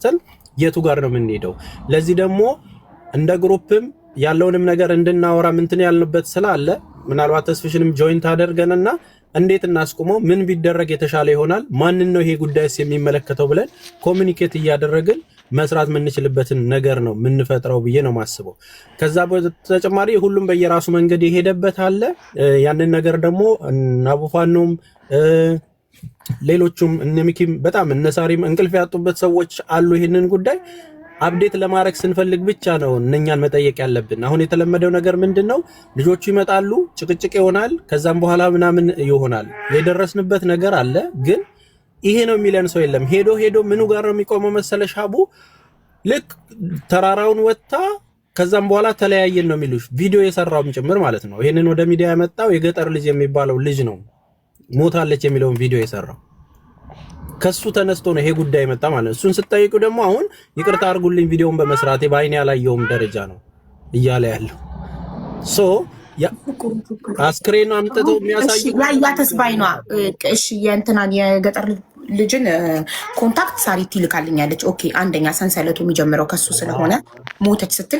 ተነስተን የቱ ጋር ነው የምንሄደው? ለዚህ ደግሞ እንደ ግሩፕም ያለውንም ነገር እንድናወራ ምንትን ያልንበት ስላለ ምናልባት ተስፍሽንም ጆይንት አደርገንና እንዴት እናስቆመው ምን ቢደረግ የተሻለ ይሆናል ማንን ነው ይሄ ጉዳይስ የሚመለከተው ብለን ኮሙኒኬት እያደረግን መስራት የምንችልበትን ነገር ነው የምንፈጥረው ብዬ ነው ማስበው። ከዛ በተጨማሪ ሁሉም በየራሱ መንገድ የሄደበት አለ። ያንን ነገር ደግሞ አቡፋኖም ሌሎቹም እነሚኪም በጣም እነሳሪም እንቅልፍ ያጡበት ሰዎች አሉ። ይሄንን ጉዳይ አፕዴት ለማድረግ ስንፈልግ ብቻ ነው እነኛን መጠየቅ ያለብን። አሁን የተለመደው ነገር ምንድነው? ልጆቹ ይመጣሉ፣ ጭቅጭቅ ይሆናል፣ ከዛም በኋላ ምናምን ይሆናል። የደረስንበት ነገር አለ ግን ይሄ ነው የሚለን ሰው የለም። ሄዶ ምኑ ጋር ነው የሚቆመው መሰለሽ አቡ? ልክ ተራራውን ወጣ ከዛም በኋላ ተለያየን ነው የሚሉሽ። ቪዲዮ የሰራውም ጭምር ማለት ነው። ይሄንን ወደ ሚዲያ ያመጣው የገጠር ልጅ የሚባለው ልጅ ነው ሞታለች የሚለውን ቪዲዮ የሰራው። ከሱ ተነስቶ ነው ይሄ ጉዳይ መጣ ማለት ነው። እሱን ስጠይቁ ደግሞ አሁን ይቅርታ አድርጉልኝ ቪዲዮውን በመስራቴ በአይኔ ያላየውም ደረጃ ነው እያለ ያለው ሶ አስክሬን አምጥተው የሚያሳዩ ያያተስ ባይኗ እሺ የእንትናን የገጠር ልጅን ኮንታክት ሳሪት ይልካልኛለች። ኦኬ አንደኛ ሰንሰለቱ የሚጀምረው ከሱ ስለሆነ ሞተች ስትል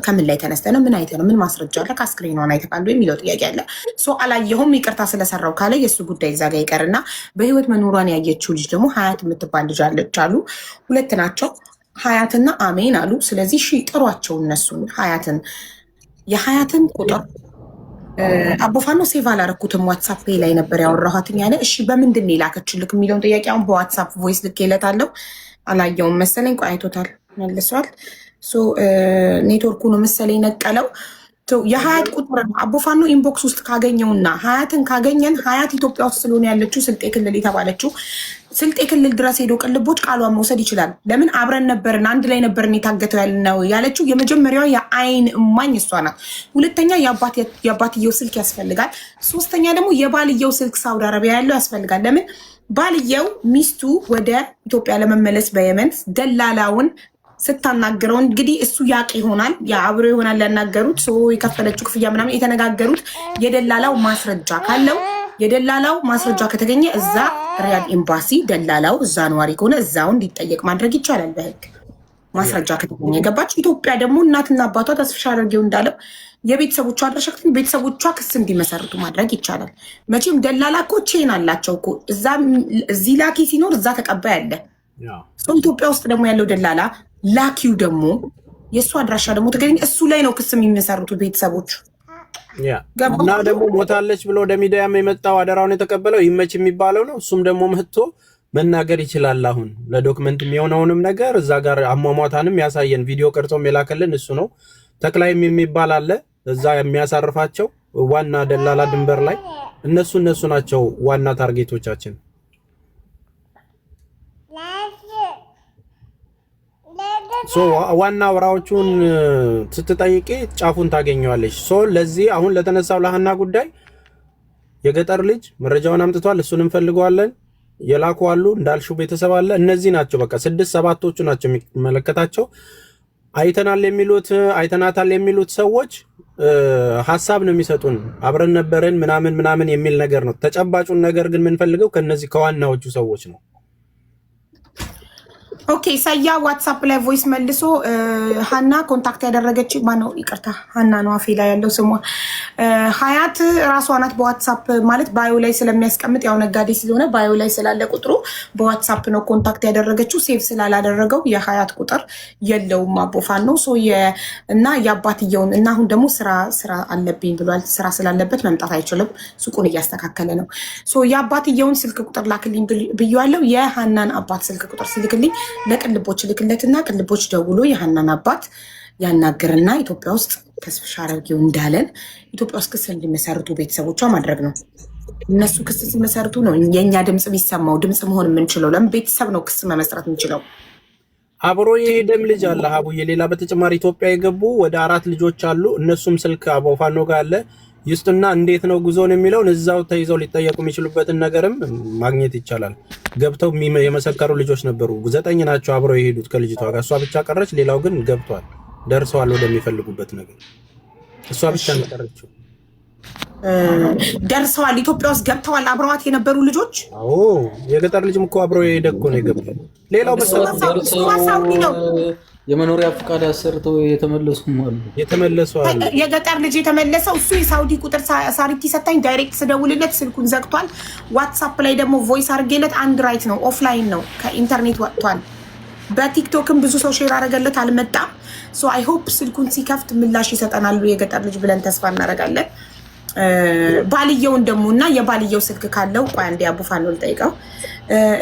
ከምን ላይ ተነስተ ነው? ምን አይተ ነው? ምን ማስረጃ አለ? ከአስክሬኗን አይተካሉ የሚለው ጥያቄ አለ። ሶ አላየሁም ይቅርታ ስለሰራው ካለ የሱ ጉዳይ እዛ ጋር ይቀርና በህይወት መኖሯን ያየችው ልጅ ደግሞ ሀያት የምትባል ልጅ አለች አሉ። ሁለት ናቸው ሀያትና አሜን አሉ። ስለዚህ እሺ ጥሯቸው እነሱን የሀያትን ቁጥር አቦፋኖ ሴቭ አላረኩትም ዋትሳፕ ላይ ነበር ያወራኋትኝ ያለ። እሺ በምንድን ነው የላከችልክ የሚለውን ጥያቄ አሁን በዋትሳፕ ቮይስ ልኬለታለሁ። አላየውም መሰለኝ ቆይቶታል መልሷል። ሶ ኔትወርኩ ነው መሰለኝ ነቀለው። የሀያት ቁጥር አቦፋኖ ኢንቦክስ ውስጥ ካገኘውና ሀያትን ካገኘን ሀያት ኢትዮጵያ ውስጥ ስለሆነ ያለችው ስልጤ ክልል የተባለችው ስልጤ ክልል ድረስ ሄዶ ቅልቦች ቃሏን መውሰድ ይችላል። ለምን አብረን ነበርን አንድ ላይ ነበርን የታገተው ያልነው ያለችው የመጀመሪያዋ የአይን እማኝ እሷ ናት። ሁለተኛ የአባትየው ስልክ ያስፈልጋል። ሶስተኛ ደግሞ የባልየው ስልክ ሳውዲ አረቢያ ያለው ያስፈልጋል። ለምን ባልየው ሚስቱ ወደ ኢትዮጵያ ለመመለስ በየመን ደላላውን ስታናገረው እንግዲህ እሱ ያቅ ይሆናል አብሮ ይሆናል ያናገሩት ሰው የከፈለችው ክፍያ ምናምን የተነጋገሩት የደላላው ማስረጃ ካለው የደላላው ማስረጃ ከተገኘ እዛ ሪያድ ኤምባሲ ደላላው እዛ ነዋሪ ከሆነ እዛው እንዲጠየቅ ማድረግ ይቻላል በህግ ማስረጃ ከተገኘ። ገባች? ኢትዮጵያ ደግሞ እናትና አባቷ ተስፍሽ አድርጌው እንዳለው የቤተሰቦቿ አድራሻክትን ቤተሰቦቿ ክስ እንዲመሰርቱ ማድረግ ይቻላል። መቼም ደላላ እኮ ቼን አላቸው እኮ እዚህ ላኪ ሲኖር እዛ ተቀባይ አለ። ሰው ኢትዮጵያ ውስጥ ደግሞ ያለው ደላላ ላኪው ደግሞ የእሱ አድራሻ ደግሞ ተገኘ እሱ ላይ ነው ክስ የሚመሰርቱ ቤተሰቦች። እና ደግሞ ሞታለች ብሎ ወደ ሚዲያም የመጣው አደራውን የተቀበለው ይመች የሚባለው ነው። እሱም ደግሞ መጥቶ መናገር ይችላል። አሁን ለዶክመንት የሚሆነውንም ነገር እዛ ጋር አሟሟታንም ያሳየን ቪዲዮ ቀርጾም የላከልን እሱ ነው። ተክላይም የሚባል አለ እዛ የሚያሳርፋቸው ዋና ደላላ ድንበር ላይ እነሱ ናቸው ዋና ታርጌቶቻችን። ሶ ዋና ወራዎቹን ስትጠይቂ ጫፉን ታገኘዋለሽ። ሶ ለዚህ አሁን ለተነሳው ለሃና ጉዳይ የገጠር ልጅ መረጃውን አምጥቷል። እሱን እንፈልገዋለን። የላኩ አሉ እንዳልሽው ቤተሰብ አለ። እነዚህ ናቸው በቃ 6-7ቶቹ ናቸው የሚመለከታቸው። አይተናል የሚሉት አይተናታል የሚሉት ሰዎች ሐሳብ ነው የሚሰጡን። አብረን ነበርን ምናምን የሚል ነገር ነው። ተጨባጩን ነገር ግን የምንፈልገው ከነዚህ ከዋናዎቹ ሰዎች ነው። ኦኬ ሰያ ዋትሳፕ ላይ ቮይስ መልሶ ሃና ኮንታክት ያደረገች ማነው? ይቅርታ ሃና ነው አፌ ላይ ያለው ስሟ። ሀያት ራሷ ናት በዋትሳፕ ማለት ባዮ ላይ ስለሚያስቀምጥ ያው ነጋዴ ስለሆነ ባዮ ላይ ስላለ ቁጥሩ በዋትሳፕ ነው ኮንታክት ያደረገችው። ሴቭ ስላላደረገው የሀያት ቁጥር የለውም አቦፋን ነው ሶ እና የአባትየውን እና አሁን ደግሞ ስራ አለብኝ ብሏል። ስራ ስላለበት መምጣት አይችልም። ሱቁን እያስተካከለ ነው። ሶ የአባትየውን ስልክ ቁጥር ላክልኝ ብያለሁ። የሃናን አባት ስልክ ቁጥር ሲልክልኝ ለቅልቦች ልክለትና ቅልቦች ደውሎ የሃናን አባት ያናገርና ኢትዮጵያ ውስጥ ተስፍሽ አድርጌው እንዳለን ኢትዮጵያ ውስጥ ክስ እንዲመሰርቱ ቤተሰቦቿ ማድረግ ነው። እነሱ ክስ ሲመሰርቱ ነው የኛ ድምጽ ቢሰማው ድምጽ መሆን የምንችለው። ለምን ቤተሰብ ነው ክስ መመስረት የምንችለው። አብሮ የሄደም ልጅ አለ ሀቡዬ። ሌላ በተጨማሪ ኢትዮጵያ የገቡ ወደ 4 ልጆች አሉ። እነሱም ስልክ አቦፋኖ ጋር አለ። ይስጥና እንዴት ነው ጉዞን የሚለውን እዛው ተይዘው ሊጠየቁ የሚችሉበትን ነገርም ማግኘት ይቻላል። ገብተው የመሰከሩ ልጆች ነበሩ። 9 ናቸው አብረው የሄዱት ከልጅቷ ጋር። እሷ ብቻ ቀረች። ሌላው ግን ገብቷል፣ ደርሰዋል ወደሚፈልጉበት ነገር። እሷ ብቻ ነው ቀረችው። ደርሰዋል። ኢትዮጵያ ውስጥ ገብተዋል። አብረዋት የነበሩ ልጆች የገጠር ልጅም እኮ አብሮ የሄደ እኮ ነው የገባው። ሌላው ሳውዲ ነው። የመኖሪያ ፈቃድ አሰርተው የተመለሱም አሉ። የገጠር ልጅ የተመለሰው እሱ የሳውዲ ቁጥር ሳሪቲ ሰታኝ ዳይሬክት ስደውልለት ስልኩን ዘግቷል። ዋትሳፕ ላይ ደግሞ ቮይስ አድርጌለት አንድራይት ነው፣ ኦፍላይን ነው፣ ከኢንተርኔት ወጥቷል። በቲክቶክም ብዙ ሰው ሼር አደረገለት፣ አልመጣም። ሶ አይ ሆፕ ስልኩን ሲከፍት ምላሽ ይሰጠናሉ የገጠር ልጅ ብለን ተስፋ እናደርጋለን። ባልየውን ደግሞ እና የባልየው ስልክ ካለው ቆይ አንዴ አቡፋኖ ልጠይቀው።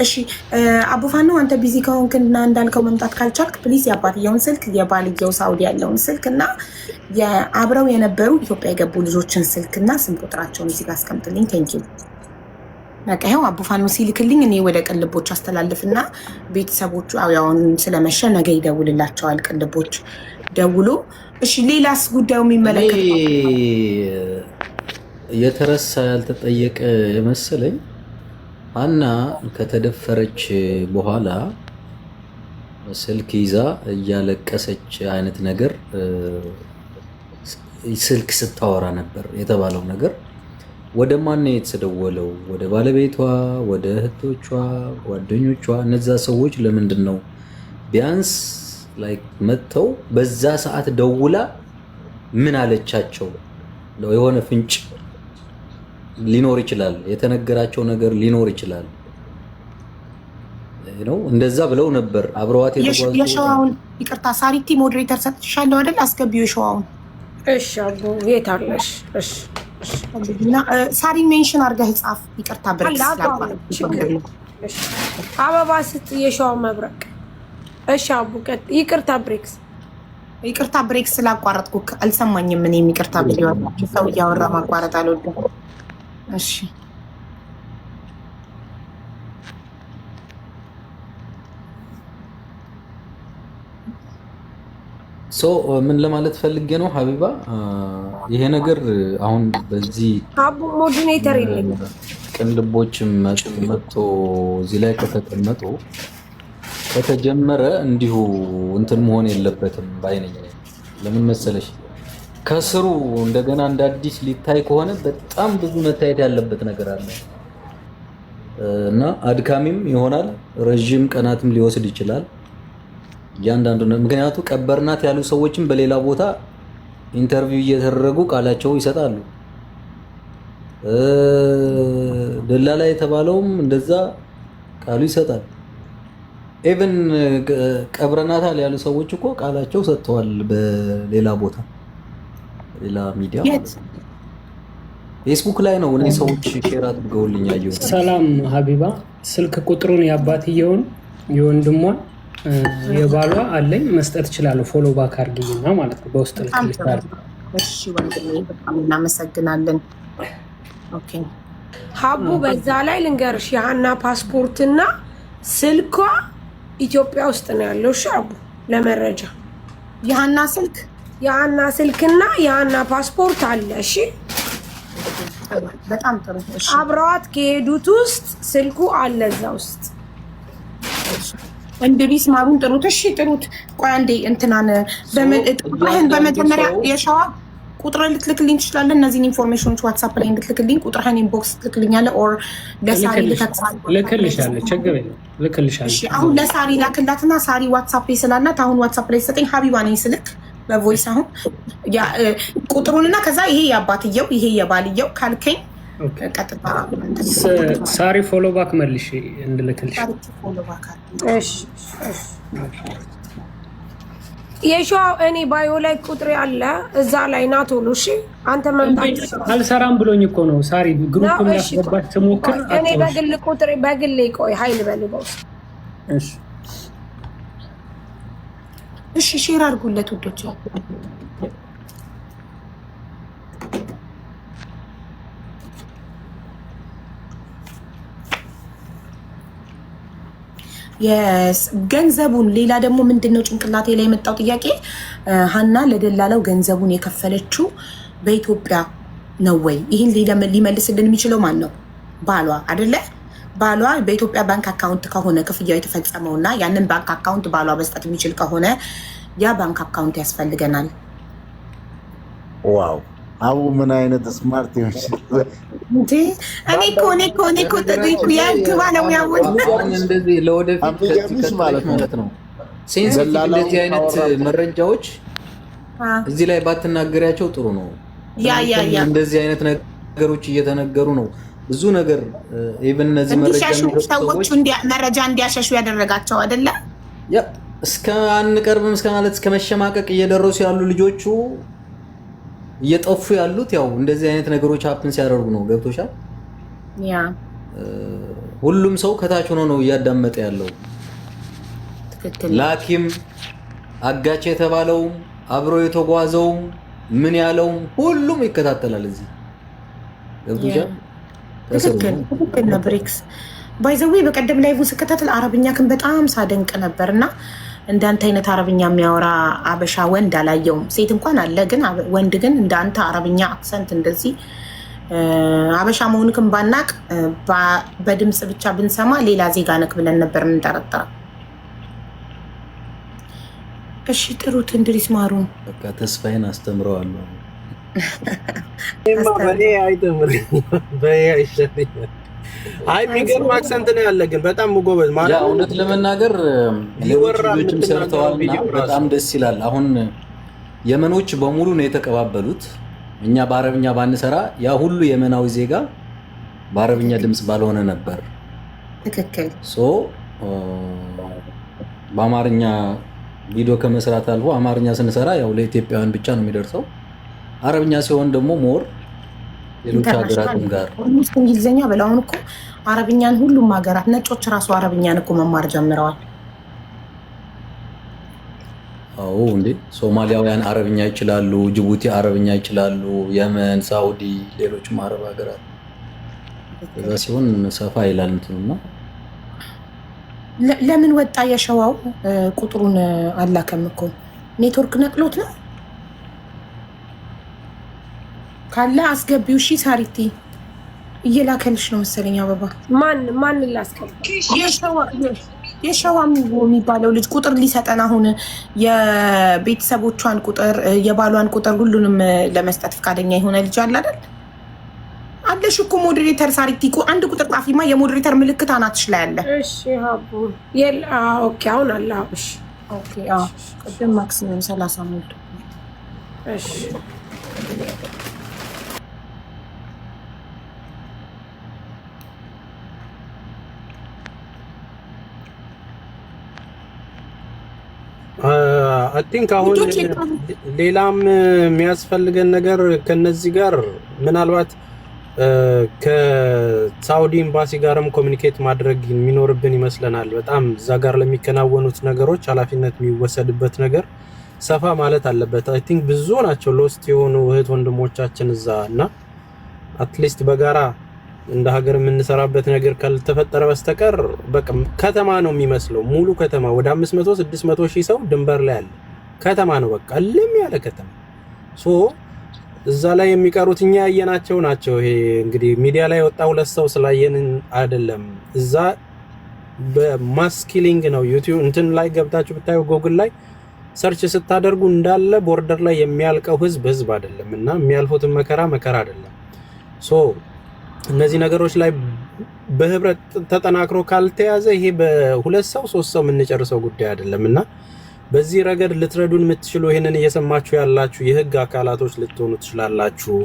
እሺ አቡፋኖ አንተ ቢዚ ከሆንክና እንዳልከው መምጣት ካልቻልክ ፕሊዝ የአባትየውን ስልክ፣ የባልየው ሳውዲ ያለውን ስልክ እና አብረው የነበሩ ኢትዮጵያ የገቡ ልጆችን ስልክና ስም ቁጥራቸውን እዚህ ጋር አስቀምጥልኝ። ቴንኪው። በቃ ይኸው አቡፋኖ ሲልክልኝ እኔ ወደ ቅልቦች አስተላልፍና ቤተሰቦቹ ያውን ስለመሸ ነገ ይደውልላቸዋል። ቅልቦች ደውሎ እሺ። ሌላስ ጉዳዩ የሚመለከት የተረሳ ያልተጠየቀ የመሰለኝ ሀና ከተደፈረች በኋላ ስልክ ይዛ እያለቀሰች አይነት ነገር ስልክ ስታወራ ነበር የተባለው ነገር ወደ ማን ነው የተደወለው? ወደ ባለቤቷ፣ ወደ እህቶቿ፣ ጓደኞቿ? እነዛ ሰዎች ለምንድን ነው ቢያንስ ላይ መጥተው በዛ ሰዓት ደውላ ምን አለቻቸው? የሆነ ፍንጭ ሊኖር ይችላል፣ የተነገራቸው ነገር ሊኖር ይችላል ነው። እንደዛ ብለው ነበር አብረዋት የተጓዙ። የሸዋውን ይቅርታ ሳሪቲ ሞዴሬተር ሰጥቻለሁ አይደል? አስገቢው የሸዋውን። እሺ አቡ የት አለሽ? እሺ ሳሪ ሜንሽን አድርገህ ጻፍ። ይቅርታ ብሬክስ አበባ ስጥ የሸዋው መብረቅ። እሺ አቡ ቀጥ። ይቅርታ ብሬክስ ይቅርታ ብሬክስ ስላቋረጥኩ አልሰማኝም። እኔም ይቅርታ ቪዲዮ ሰው እያወራ ማቋረጥ አልወድም። እሺ ምን ለማለት ፈልጌ ነው ሀቢባ፣ ይሄ ነገር አሁን በዚህ አቡ ሞዲኔተር የለም ቅንልቦችም መጥቶ እዚህ ላይ ከተቀመጡ ከተጀመረ እንዲሁ እንትን መሆን የለበትም ባይነኝ። ለምን መሰለሽ ከስሩ እንደገና እንደ አዲስ ሊታይ ከሆነ በጣም ብዙ መታየት ያለበት ነገር አለ እና አድካሚም ይሆናል፣ ረዥም ቀናትም ሊወስድ ይችላል እያንዳንዱ። ምክንያቱ ቀበርናት ያሉ ሰዎችም በሌላ ቦታ ኢንተርቪው እየተደረጉ ቃላቸው ይሰጣሉ። ደላላ የተባለውም እንደዛ ቃሉ ይሰጣል። ኢቭን ቀብረናታል ያሉ ሰዎች እኮ ቃላቸው ሰጥተዋል በሌላ ቦታ፣ ሌላ ሚዲያ ፌስቡክ ላይ ነው። እኔ ሰዎች ሼር አድርገውልኝ ያየሁት። ሰላም ሀቢባ፣ ስልክ ቁጥሩን የአባትየውን የወንድሟን የባሏ አለኝ መስጠት እችላለሁ። ፎሎ ባክ አድርጊኝና ማለት ነው በውስጥ ልክልታል። እሺ ወንድሜ በጣም እናመሰግናለን። ኦኬ ሀቡ፣ በዛ ላይ ልንገርሽ የሀና ፓስፖርትና ስልኳ ኢትዮጵያ ውስጥ ነው ያለው። እሺ አቡ፣ ለመረጃ የሀና ስልክና የሀና ፓስፖርት አለ። እሺ በጣም ጥሩ። እሺ አብረዋት ከሄዱት ውስጥ ስልኩ አለ እዛ ውስጥ። እንድሪስ ማሩን ጥሩት። እሺ ጥሩት። ቆይ አንዴ እንትናን በመጀመሪያ የሸዋ ቁጥርን ልትልክልኝ ትችላለህ? እነዚህን ኢንፎርሜሽኖች ዋትሳፕ ላይ እንድትልክልኝ ቁጥርህን ኢንቦክስ ትልክልኛለህ? ኦር ለሳሪ ልክልሻለሁ። ችግር የለም ልክልሻለሁ። እሺ አሁን ለሳሪ ላክላትና ሳሪ ዋትሳፕ ላይ ስላላት አሁን ዋትሳፕ ላይ ሰጠኝ። ሀቢባ ነኝ ስልክ በቮይስ አሁን ቁጥሩንና ከዛ ይሄ የአባትየው ይሄ የባልየው ካልከኝ ቀጥታ ሳሪ ፎሎ ባክ መልሽ እንድልክልሽ። እሺ የሸዋው እኔ ባዮ ላይ ቁጥር ያለ እዛ ላይ ና ቶሎ። እሺ አንተ መምጣት አልሰራም ብሎኝ እኮ ነው ሳሪ ግሩፕ ላስገባት ስሞክር እኔ በግል ቁጥር በግል ቆይ ሀይል በልበውስ። እሺ እሺ ሼር አድርጉለት ውዶች። ገንዘቡን ሌላ ደግሞ ምንድነው ጭንቅላቴ ላይ የመጣው ጥያቄ፣ ሀና ለደላላው ገንዘቡን የከፈለችው በኢትዮጵያ ነው ወይ? ይህን ሊመልስልን የሚችለው ማን ነው? ባሏ አይደለ? ባሏ በኢትዮጵያ ባንክ አካውንት ከሆነ ክፍያው የተፈጸመው እና ያንን ባንክ አካውንት ባሏ መስጠት የሚችል ከሆነ ያ ባንክ አካውንት ያስፈልገናል። ዋው አቡ ምን አይነት ስማርት ይሆንሽ እንዴ! እኔ እኮ ተጠይቁ ያንክ ባለሙያው እንደዚህ ለወደፊት ማለት ነው ሴንሲቲቭ እንደዚህ አይነት መረጃዎች እዚህ ላይ ባትናገሪያቸው ጥሩ ነው። ያ እንደዚህ አይነት ነገሮች እየተነገሩ ነው ብዙ ነገር ኢቭን እነዚህ ሰዎች መረጃ እንዲያሸሹ ያደረጋቸው አይደለ? ያ እስከ አንቀርብም እስከ ማለት እስከ መሸማቀቅ እየደረሱ ያሉ ልጆቹ እየጠፉ ያሉት ያው እንደዚህ አይነት ነገሮች ሀፕን ሲያደርጉ ነው። ገብቶሻል? ያ ሁሉም ሰው ከታች ሆኖ ነው እያዳመጠ ያለው። ላኪም አጋጭ የተባለው አብሮ የተጓዘው ምን ያለው ሁሉም ይከታተላል እዚህ። ገብቶሻል? ትክክል ነው። ብሬክስ ባይ ዘ ዌይ በቀደም ላይቭ ስከታተል አረብኛ ግን በጣም ሳደንቅ ነበርና እንዳንተ አይነት አረብኛ የሚያወራ አበሻ ወንድ አላየውም። ሴት እንኳን አለ፣ ግን ወንድ ግን እንዳንተ አረብኛ አክሰንት እንደዚህ አበሻ መሆንክን ባናቅ በድምፅ ብቻ ብንሰማ ሌላ ዜጋ ነክ ብለን ነበር የምንጠረጠረው። እሺ ጥሩት እንድሪስ ማሩ በቃ ተስፋዬን አስተምረዋለሁ። አይ የሚገርም አክሰንት ነው ያለ፣ ግን በጣም ጎበዝ ማለት ነው። እውነት ለመናገር ሌሎችም ሰርተዋልና በጣም ደስ ይላል። አሁን የመኖች በሙሉ ነው የተቀባበሉት። እኛ በአረብኛ ባንሰራ ያ ሁሉ የመናዊ ዜጋ በአረብኛ ድምፅ ባልሆነ ነበር። ትክክል። በአማርኛ ቪዲዮ ከመስራት አልፎ አማርኛ ስንሰራ ያው ለኢትዮጵያውያን ብቻ ነው የሚደርሰው። አረብኛ ሲሆን ደግሞ ሞር ሌሎች ሀገራትም ጋር እንግሊዝኛ በላውን እኮ አረብኛን ሁሉም ሀገራት ነጮች ራሱ አረብኛን እኮ መማር ጀምረዋል። አዎ እንዴ ሶማሊያውያን አረብኛ ይችላሉ፣ ጅቡቲ አረብኛ ይችላሉ፣ የመን፣ ሳውዲ፣ ሌሎችም አረብ ሀገራት እዛ ሲሆን ሰፋ ይላል እንትኑና ለምን ወጣ የሸዋው ቁጥሩን አላከም እኮ ኔትወርክ ነቅሎት ነው ካለ አስገቢው። እሺ ሳሪቲ እየላከልሽ ነው መሰለኝ አበባ። ማን ላስገባ? የሸዋ የሚባለው ልጅ ቁጥር ሊሰጠን አሁን የቤተሰቦቿን ቁጥር የባሏን ቁጥር ሁሉንም ለመስጠት ፈቃደኛ የሆነ ልጅ አለ አይደል? አለሽ እኮ ሞዴሬተር ሳሪቲ እኮ አንድ ቁጥር ጣፊማ የሞዴሬተር ምልክት አናትሽ ላይ አለ። እሺ ሀቡ ኦኬ አሁን አለ። እሺ ኦኬ ቅድም ማክሲመም 30 ሞልቶ እሺ አይ ቲንክ አሁን ሌላም የሚያስፈልገን ነገር ከነዚህ ጋር ምናልባት ከሳውዲ ኤምባሲ ጋርም ኮሚኒኬት ማድረግ የሚኖርብን ይመስለናል። በጣም እዛ ጋር ለሚከናወኑት ነገሮች ኃላፊነት የሚወሰድበት ነገር ሰፋ ማለት አለበት። አይ ቲንክ ብዙ ናቸው ሎስት የሆኑ እህት ወንድሞቻችን እዛ እና አትሊስት በጋራ እንደ ሀገር የምንሰራበት ነገር ካልተፈጠረ በስተቀር በቃ ከተማ ነው የሚመስለው። ሙሉ ከተማ ወደ 500-600 ሺህ ሰው ድንበር ላይ አለ። ከተማ ነው በቃ እልም ያለ ከተማ። እዛ ላይ የሚቀሩት እኛ ያየናቸው ናቸው። ይሄ እንግዲህ ሚዲያ ላይ ወጣ ሁለት ሰው ስላየን አይደለም። እዛ በማስኪሊንግ ነው። ዩቲዩብ እንትን ላይ ገብታችሁ ብታዩ ጎግል ላይ ሰርች ስታደርጉ እንዳለ ቦርደር ላይ የሚያልቀው ህዝብ አይደለም እና የሚያልፉትን መከራ አይደለም። እነዚህ ነገሮች ላይ በህብረት ተጠናክሮ ካልተያዘ ይሄ በሁለት ሰው ሶስት ሰው የምንጨርሰው ጉዳይ አይደለም እና በዚህ ረገድ ልትረዱን የምትችሉ ይሄንን እየሰማችሁ ያላችሁ የህግ አካላቶች ልትሆኑ ትችላላችሁ።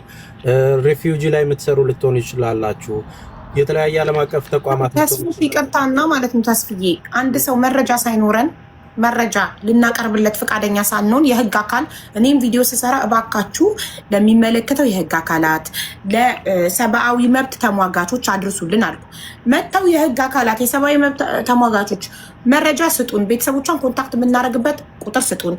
ሪፊውጂ ላይ የምትሰሩ ልትሆኑ ይችላላችሁ። የተለያየ ዓለም አቀፍ ተቋማት ተስፋ ይቀርታና ማለት ነው። ተስፍዬ አንድ ሰው መረጃ ሳይኖረን መረጃ ልናቀርብለት ፈቃደኛ ሳንሆን የህግ አካል እኔም ቪዲዮ ስሰራ እባካችሁ ለሚመለከተው የህግ አካላት ለሰብአዊ መብት ተሟጋቾች አድርሱልን አልኩ። መጥተው የህግ አካላት የሰብአዊ መብት ተሟጋቾች መረጃ ስጡን፣ ቤተሰቦቿን ኮንታክት የምናደርግበት ቁጥር ስጡን።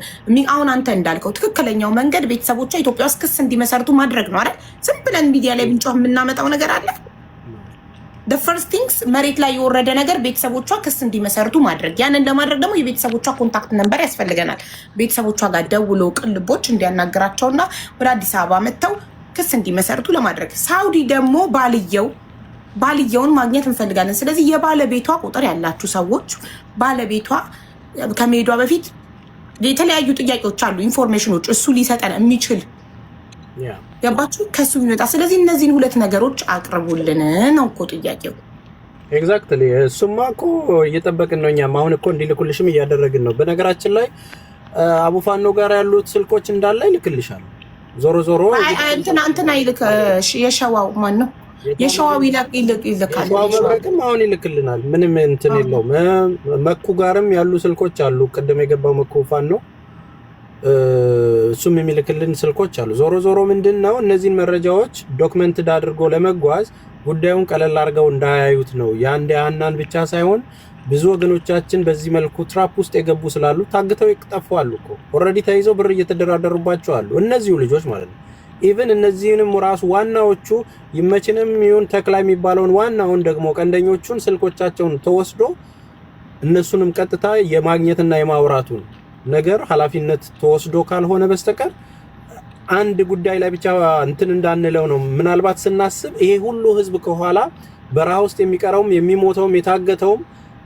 አሁን አንተ እንዳልከው ትክክለኛው መንገድ ቤተሰቦቿ ኢትዮጵያ ውስጥ ክስ እንዲመሰርቱ ማድረግ ነው አይደል? ዝም ብለን ሚዲያ ላይ ብንጮህ የምናመጣው ነገር አለ? the first things መሬት ላይ የወረደ ነገር ቤተሰቦቿ ክስ እንዲመሰርቱ ማድረግ። ያንን ለማድረግ ደግሞ የቤተሰቦቿ ኮንታክት ነምበር ያስፈልገናል። ቤተሰቦቿ ጋር ደውሎ ቅልቦች እንዲያናገራቸውና ወደ አዲስ አበባ መጥተው ክስ እንዲመሰርቱ ለማድረግ። ሳውዲ ደግሞ ባልየውን ማግኘት እንፈልጋለን። ስለዚህ የባለቤቷ ቁጥር ያላችሁ ሰዎች ባለቤቷ ከመሄዷ በፊት የተለያዩ ጥያቄዎች አሉ፣ ኢንፎርሜሽኖች እሱ ሊሰጠን የሚችል ገባችሁ? ከሱ ይመጣ። ስለዚህ እነዚህን ሁለት ነገሮች አቅርቡልን ነው እኮ ጥያቄው። ኤግዛክትሊ እሱማ እኮ እየጠበቅን ነው። እኛም አሁን እኮ እንዲልኩልሽም እያደረግን ነው። በነገራችን ላይ አቡፋኖ ጋር ያሉት ስልኮች እንዳለ ይልክልሻል። ዞሮ ዞሮ እንትና ይልክ የሸዋው ማን ነው? የሸዋው ይልካል። ባበረከም አሁን ይልክልናል። ምንም እንትን የለውም። መኩ ጋርም ያሉ ስልኮች አሉ። ቀደም የገባው መኩ ፋኖ እሱም የሚልክልን ስልኮች አሉ። ዞሮ ዞሮ ምንድነው እነዚህን መረጃዎች ዶክመንትድ አድርጎ ለመጓዝ ጉዳዩን ቀለል አድርገው እንዳያዩት ነው። ያንዴ ሃናን ብቻ ሳይሆን ብዙ ወገኖቻችን በዚህ መልኩ ትራፕ ውስጥ የገቡ ስላሉ ታግተው ይጠፋሉ እኮ ኦሬዲ ተይዘው ብር እየተደራደሩባቸው አሉ እነዚሁ ልጆች ማለት ነው። ኢቭን እነዚህንም ራሱ ዋናዎቹ ይመችንም ይሁን ተክላ የሚባለውን ዋናውን ደግሞ ቀንደኞቹን ስልኮቻቸውን ተወስዶ እነሱንም ቀጥታ የማግኘትና የማውራቱን ነገር ኃላፊነት ተወስዶ ካልሆነ በስተቀር አንድ ጉዳይ ላይ ብቻ እንትን እንዳንለው ነው። ምናልባት ስናስብ ይሄ ሁሉ ህዝብ ከኋላ በረሃ ውስጥ የሚቀረውም የሚሞተውም የታገተውም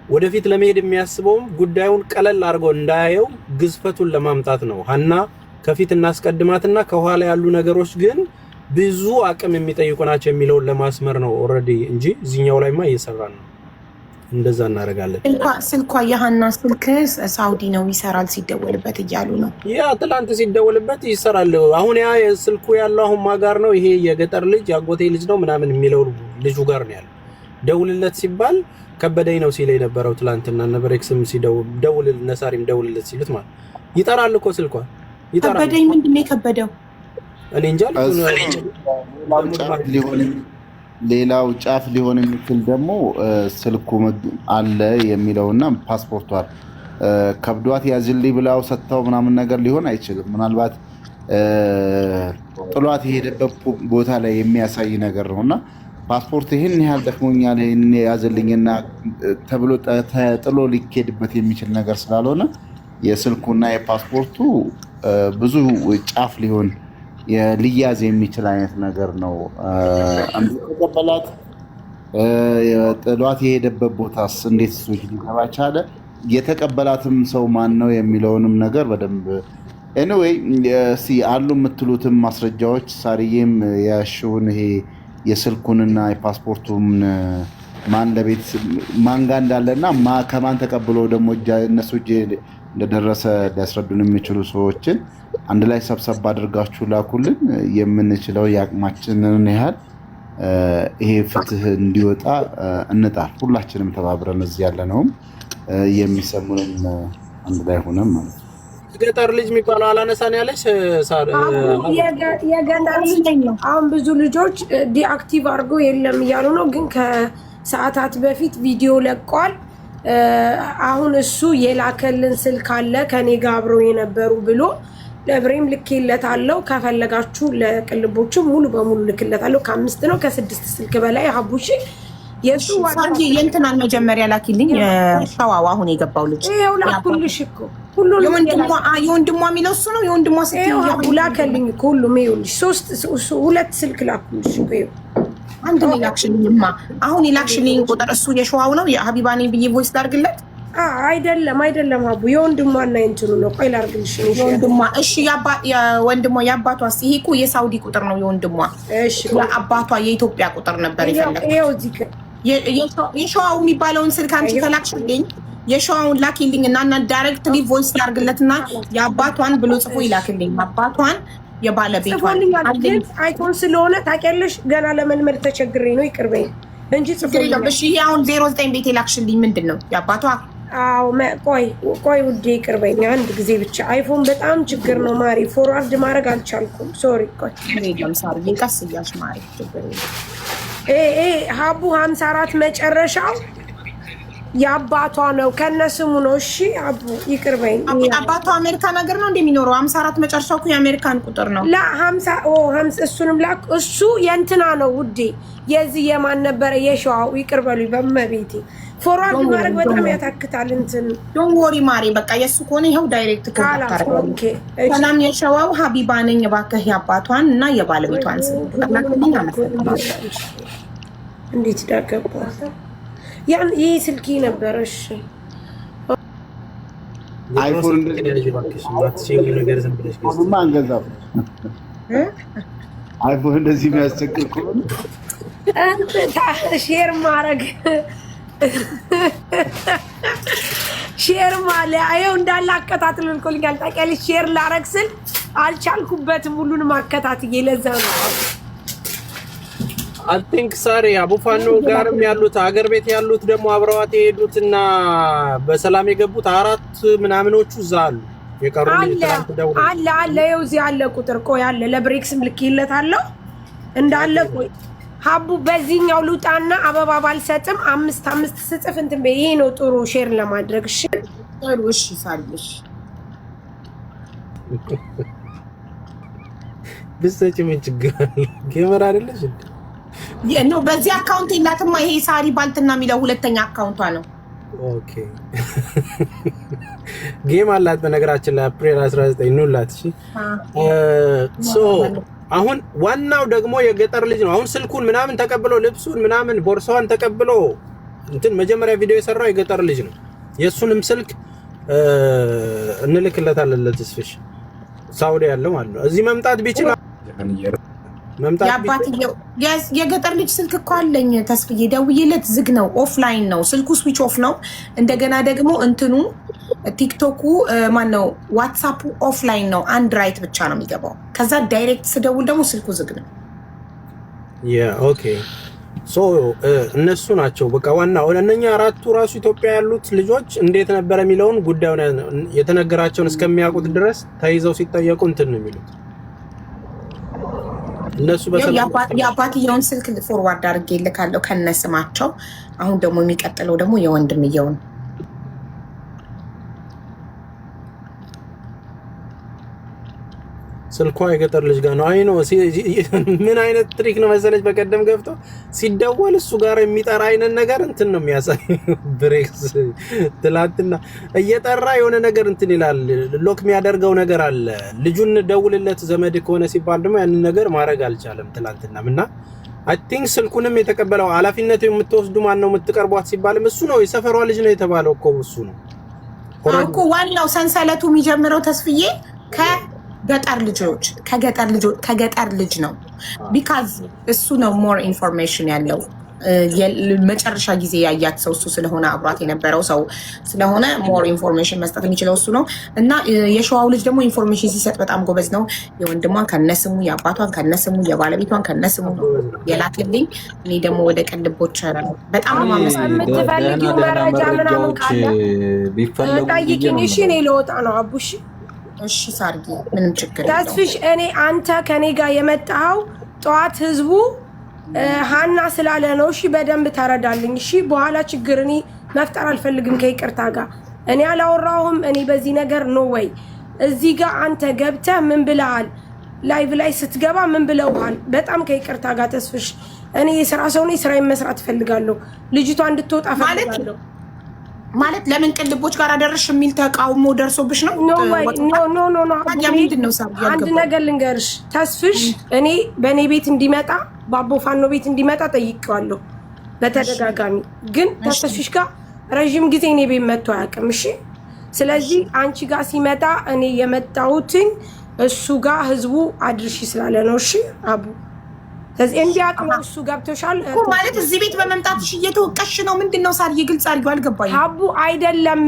ወደፊት ለመሄድ የሚያስበውም ጉዳዩን ቀለል አድርጎ እንዳያየው ግዝፈቱን ለማምጣት ነው። ሃና ከፊት እናስቀድማትና ከኋላ ያሉ ነገሮች ግን ብዙ አቅም የሚጠይቁ ናቸው የሚለውን ለማስመር ነው ኦሬዲ እንጂ እዚህኛው ላይማ እየሰራን ነው። እንደዛ እናደርጋለን። ስልኳ የሃና ስልክ ሳውዲ ነው ይሰራል ሲደወልበት እያሉ ነው። ያ ትላንት ሲደወልበት ይሰራል። አሁን ያ ስልኩ ያለው አሁን ማጋር ነው። ይሄ የገጠር ልጅ ያጎቴ ልጅ ነው ምናምን የሚለው ልጁ ጋር ነው ያለው። ደውልለት ሲባል ከበደኝ ነው ሲል የነበረው ትላንትና ነበርክስም ሲደውል ነሳሪም ደውልለት ሲሉት ማለት ይጠራል እኮ ስልኳ ይጠራል። ከበደኝ ምንድነው የከበደው? እኔ እንጃ። ሌላው ጫፍ ሊሆን የሚችል ደግሞ ስልኩ አለ የሚለውና ፓስፖርቷል ከብዷት ያዝልኝ ብላው ሰጥተው ምናምን ነገር ሊሆን አይችልም። ምናልባት ጥሏት የሄደበት ቦታ ላይ የሚያሳይ ነገር ነውና ፓስፖርት ይሄን ያህል ደክሞኛል ይሄን ያዝልኝና ተብሎ ተጥሎ ሊኬድበት የሚችል ነገር ስላልሆነ የስልኩና የፓስፖርቱ ብዙ ጫፍ ሊሆን ሊያዝ የሚችል አይነት ነገር ነው። አንዱ ተቀበላት ጥሏት የሄደበት ቦታስ እንዴት ሱጅ ሊገባ ቻለ? የተቀበላትም ሰው ማን ነው የሚለውንም ነገር በደንብ ኤኒዌይ አሉ የምትሉትም ማስረጃዎች ሳሪዬም ያሽውን ይሄ የስልኩንና የፓስፖርቱን ማን ለቤት ማን ጋር እንዳለና ከማን ተቀብሎ ደግሞ እነሱ እጅ እንደደረሰ ሊያስረዱን የሚችሉ ሰዎችን አንድ ላይ ሰብሰብ አድርጋችሁ ላኩልን። የምንችለው የአቅማችንን ያህል ይሄ ፍትህ እንዲወጣ እንጣር። ሁላችንም ተባብረን እዚህ ያለነውም የሚሰሙንም አንድ ላይ ሆነን ማለት ነው። ገጠር ልጅ የሚባለው አላነሳን ያለች የገጠር ልጅ ነው። አሁን ብዙ ልጆች ዲአክቲቭ አድርገው የለም እያሉ ነው፣ ግን ከሰዓታት በፊት ቪዲዮ ለቋል። አሁን እሱ የላከልን ስልክ አለ ከኔ ጋር አብረው የነበሩ ብሎ ለብሬም ልክለታለሁ። ከፈለጋችሁ ለቅልቦቹ ሙሉ በሙሉ ልክለታለሁ። ከ5 ነው ከ6 ስልክ በላይ ሀቡሽ የሱ ዋንጂ የእንትናን መጀመሪያ ላኪልኝ። ሸዋው አሁን የገባው ልጅ ይሄው ላኩልሽ እኮ ሁሉ የወንድሟ የሚለው እሱ ነው። የወንድሟ ስልክ ላከልኝ እኮ ሁሉም ይኸውልሽ 2 ስልክ ላኩልሽ እኮ ይኸው አንድ ነው ላክሽልኝማ። አሁን የላክሽልኝ ቁጥር እሱ የሸዋው ነው። የሀቢባ ነኝ ብዬ ቮይስ ላድርግለት? አይደለም ሀቡ የወንድሟና የእንትኑ ነው። ቆይ ላድርግልሽ። የወንድሟ እሺ። የአባቷስ? ይሄ እኮ የሳውዲ ቁጥር ነው የወንድሟ። እሺ የአባቷ የኢትዮጵያ ቁጥር ነበር የፈለኩት። ይኸው እዚህ የሸዋው የሚባለውን ስልክ አንቺ ከላክሽልኝ የሸዋውን ላኪልኝ እና ዳይሬክትሊ ቮይስ ላድርግለትና የአባቷን ብሎ ጽፎ ይላክልኝ። አባቷን የባለቤቷን አይፎን ስለሆነ ታውቂያለሽ፣ ገና ለመልመድ ተቸግሬ ነው ይቅርበኝ እንጂ ጽፎልኝ። እሺ ይሄ አሁን 09 ቤት የላክሽልኝ ምንድን ነው የአባቷ? አዎ ቆይ ውዴ ይቅርበኝ አንድ ጊዜ ብቻ። አይፎን በጣም ችግር ነው ማሪ፣ ፎርዋርድ ማድረግ አልቻልኩም። ሶሪ። ቆይ ቀስ እያልሽ ማሪ ችግር ሀቡ 54 መጨረሻው የአባቷ ነው ከነስሙ ነው። እሺ አቡ ይቅርበኝ። አባቷ አሜሪካን ሀገር ነው እንደሚኖረው 54 መጨረሻው እኮ የአሜሪካን ቁጥር ነው። ላ 50 እሱንም ላክ። እሱ የእንትና ነው ውዴ፣ የዚህ የማን ነበረ የሸዋው። ይቅርበሉኝ በመቤቴ ፎርዋርድ ማድረግ በጣም ያታክታል። እንትን ዶንት ወሪ ማሪ፣ በቃ የሱ ከሆነ ይኸው ዳይሬክት ካላታረገ። ኦኬ ሰላም፣ የሸዋው ሀቢባ ነኝ። እባክህ የአባቷን እና የባለቤቷን ስም ተናግረኝ። እንዴት ዳገባ ያን ይሄ ስልኪ ነበር። እሺ አይፎን እንደዚህ ነገር ዝም ብለሽ አንገዛው አይፎን እንደዚህ የሚያስቸግር ከሆነ ሼር ማድረግ ሼር ማለት አየው እንዳለ አከታትሎ ልኮልኛል። ታውቂያለሽ ሼር ላረግ ስል አልቻልኩበትም ሁሉንም አከታትዬ ለዛ ነው። አይ ቲንክ ሳሪ አቡፋኖ ጋርም ያሉት አገር ቤት ያሉት ደግሞ አብረዋት የሄዱትና በሰላም የገቡት 4 ምናምኖቹ እዛ አሉ። የቀሩ አለ ይኸው እዚህ አለ ቁጥር ቆይ አለ ለብሬክስም ልኬለታለሁ እንዳለ ቆይ ሀቡ በዚህኛው ልውጣና አበባ ባልሰጥም 5 ስጽፍ እንትን በይ። ይሄ ነው ጥሩ ሼር ለማድረግ እሺ ጥሩ እሺ ሳልሽ ብትሰጪ ምን ችግር አለ? ጌመር አይደለሽ እንዴ? ነው በዚህ አካውንት የላትማ። ይሄ ሳሪ ባልትና የሚለው ሁለተኛ አካውንቷ ነው። ኦኬ ጌም አላት በነገራችን ላይ አፕሪል 19 ነውላት። እሺ ሶ አሁን ዋናው ደግሞ የገጠር ልጅ ነው። አሁን ስልኩን ምናምን ተቀብሎ ልብሱን ምናምን ቦርሳዋን ተቀብሎ እንትን መጀመሪያ ቪዲዮ የሰራው የገጠር ልጅ ነው። የሱንም ስልክ እንልክለታለን ለተስፍሽ ሳውዲ ያለው ማለት ነው። እዚህ መምጣት ቢችል ያባትየው የገጠር ልጅ ስልክ እኮ አለኝ ተስፍዬ፣ ደውዬለት ዝግ ነው፣ ኦፍላይን ነው ስልኩ፣ ስዊች ኦፍ ነው። እንደገና ደግሞ እንትኑ ቲክቶኩ ማን ነው ዋትስአፑ ኦፍላይን ነው፣ አንድራይት ብቻ ነው የሚገባው። ከዛ ዳይሬክት ስደውል ደግሞ ስልኩ ዝግ ነው። ኦኬ ሶ እነሱ ናቸው በቃ ዋናው። እነኛ 4ቱ ራሱ ኢትዮጵያ ያሉት ልጆች እንዴት ነበር የሚለውን ጉዳዩን የተነገራቸውን እስከሚያውቁት ድረስ ተይዘው ሲጠየቁ እንትን ነው የሚሉት እነሱ በሰላም የአባትየውን ስልክ ፎርዋርድ አድርጌ ልካለሁ ከነስማቸው። አሁን ደግሞ የሚቀጥለው ደግሞ የወንድምየውን ስልኳ የገጠር ልጅ ጋር ነው። አይ ነው ምን አይነት ትሪክ ነው መሰለች፣ በቀደም ገብቶ ሲደወል እሱ ጋር የሚጠራ አይነት ነገር እንትን ነው የሚያሳይ። ብሬክስ ትላንትና እየጠራ የሆነ ነገር እንትን ይላል፣ ሎክ የሚያደርገው ነገር አለ። ልጁን ደውልለት ዘመድ ከሆነ ሲባል ደግሞ ያንን ነገር ማድረግ አልቻለም ትላንትናም። እና አይ ቲንክ ስልኩንም የተቀበለው ኃላፊነቱ የምትወስዱ ማን ነው የምትቀርቧት ሲባልም እሱ ነው። የሰፈሯ ልጅ ነው የተባለው እኮ እሱ ነው እኮ ዋናው ሰንሰለቱ የሚጀምረው ተስፍዬ ከገጠር ልጅ ነው። ቢካዝ እሱ ነው ሞር ኢንፎርሜሽን ያለው። መጨረሻ ጊዜ ያያት ሰው እሱ ስለሆነ አብሯት የነበረው ሰው ስለሆነ ሞር ኢንፎርሜሽን መስጠት የሚችለው እሱ ነው። እና የሸዋው ልጅ ደግሞ ኢንፎርሜሽን ሲሰጥ በጣም ጎበዝ ነው። የወንድሟን ከነስሙ፣ የአባቷን ከነስሙ፣ የባለቤቷን ከነስሙ የላክልኝ። እኔ ደግሞ ወደ ቅልቦች በጣም የምትፈልጊው መረጃ ምናምን ካለ ጠይቂኝ እሺ። እኔ ልወጣ ነው አቡሽ። እሺ ሳርጊ ምንም ችግር የለውም። ተስፍሽ አንተ ከኔ ጋር የመጣው ጠዋት ህዝቡ ሃና ስላለ ነው። እሺ በደንብ ተረዳልኝ እሺ። በኋላ ችግር እኔ መፍጠር አልፈልግም ከይቅርታ ጋር። እኔ አላወራሁም። እኔ በዚህ ነገር ነው ወይ እዚህ ጋር አንተ ገብተህ ምን ብለሃል? ላይቭ ላይ ስትገባ ምን ብለውሃል? በጣም ከይቅርታ ጋር ተስፍሽ፣ እኔ የስራ ሰው ነኝ፣ ስራዬን መስራት እፈልጋለሁ። ልጅቷ እንድትወጣ እፈልጋለሁ። ማለት ለምን ቅልቦች ጋር አደረሽ የሚል ተቃውሞ ደርሶብሽ ነው? ኖ አንድ ነገር ልንገርሽ ተስፍሽ፣ እኔ በእኔ ቤት እንዲመጣ በአቦ ፋኖ ቤት እንዲመጣ ጠይቄዋለሁ በተደጋጋሚ። ግን ተስፍሽ ጋር ረዥም ጊዜ እኔ ቤት መጥቶ አያውቅም። እሺ ስለዚህ አንቺ ጋር ሲመጣ እኔ የመጣሁትኝ እሱ ጋር ህዝቡ አድርሺ ስላለ ነው። እሺ አቡ ስለዚህ እንዲያውቅ ነው እሱ። ገብቶሻል እኮ ማለት እዚህ ቤት በመምጣትሽ እየተወቀሽ ነው። ምንድነው ሳርዬ ግልጽ አድርጊው፣ አልገባኝም። አቡ አይደለም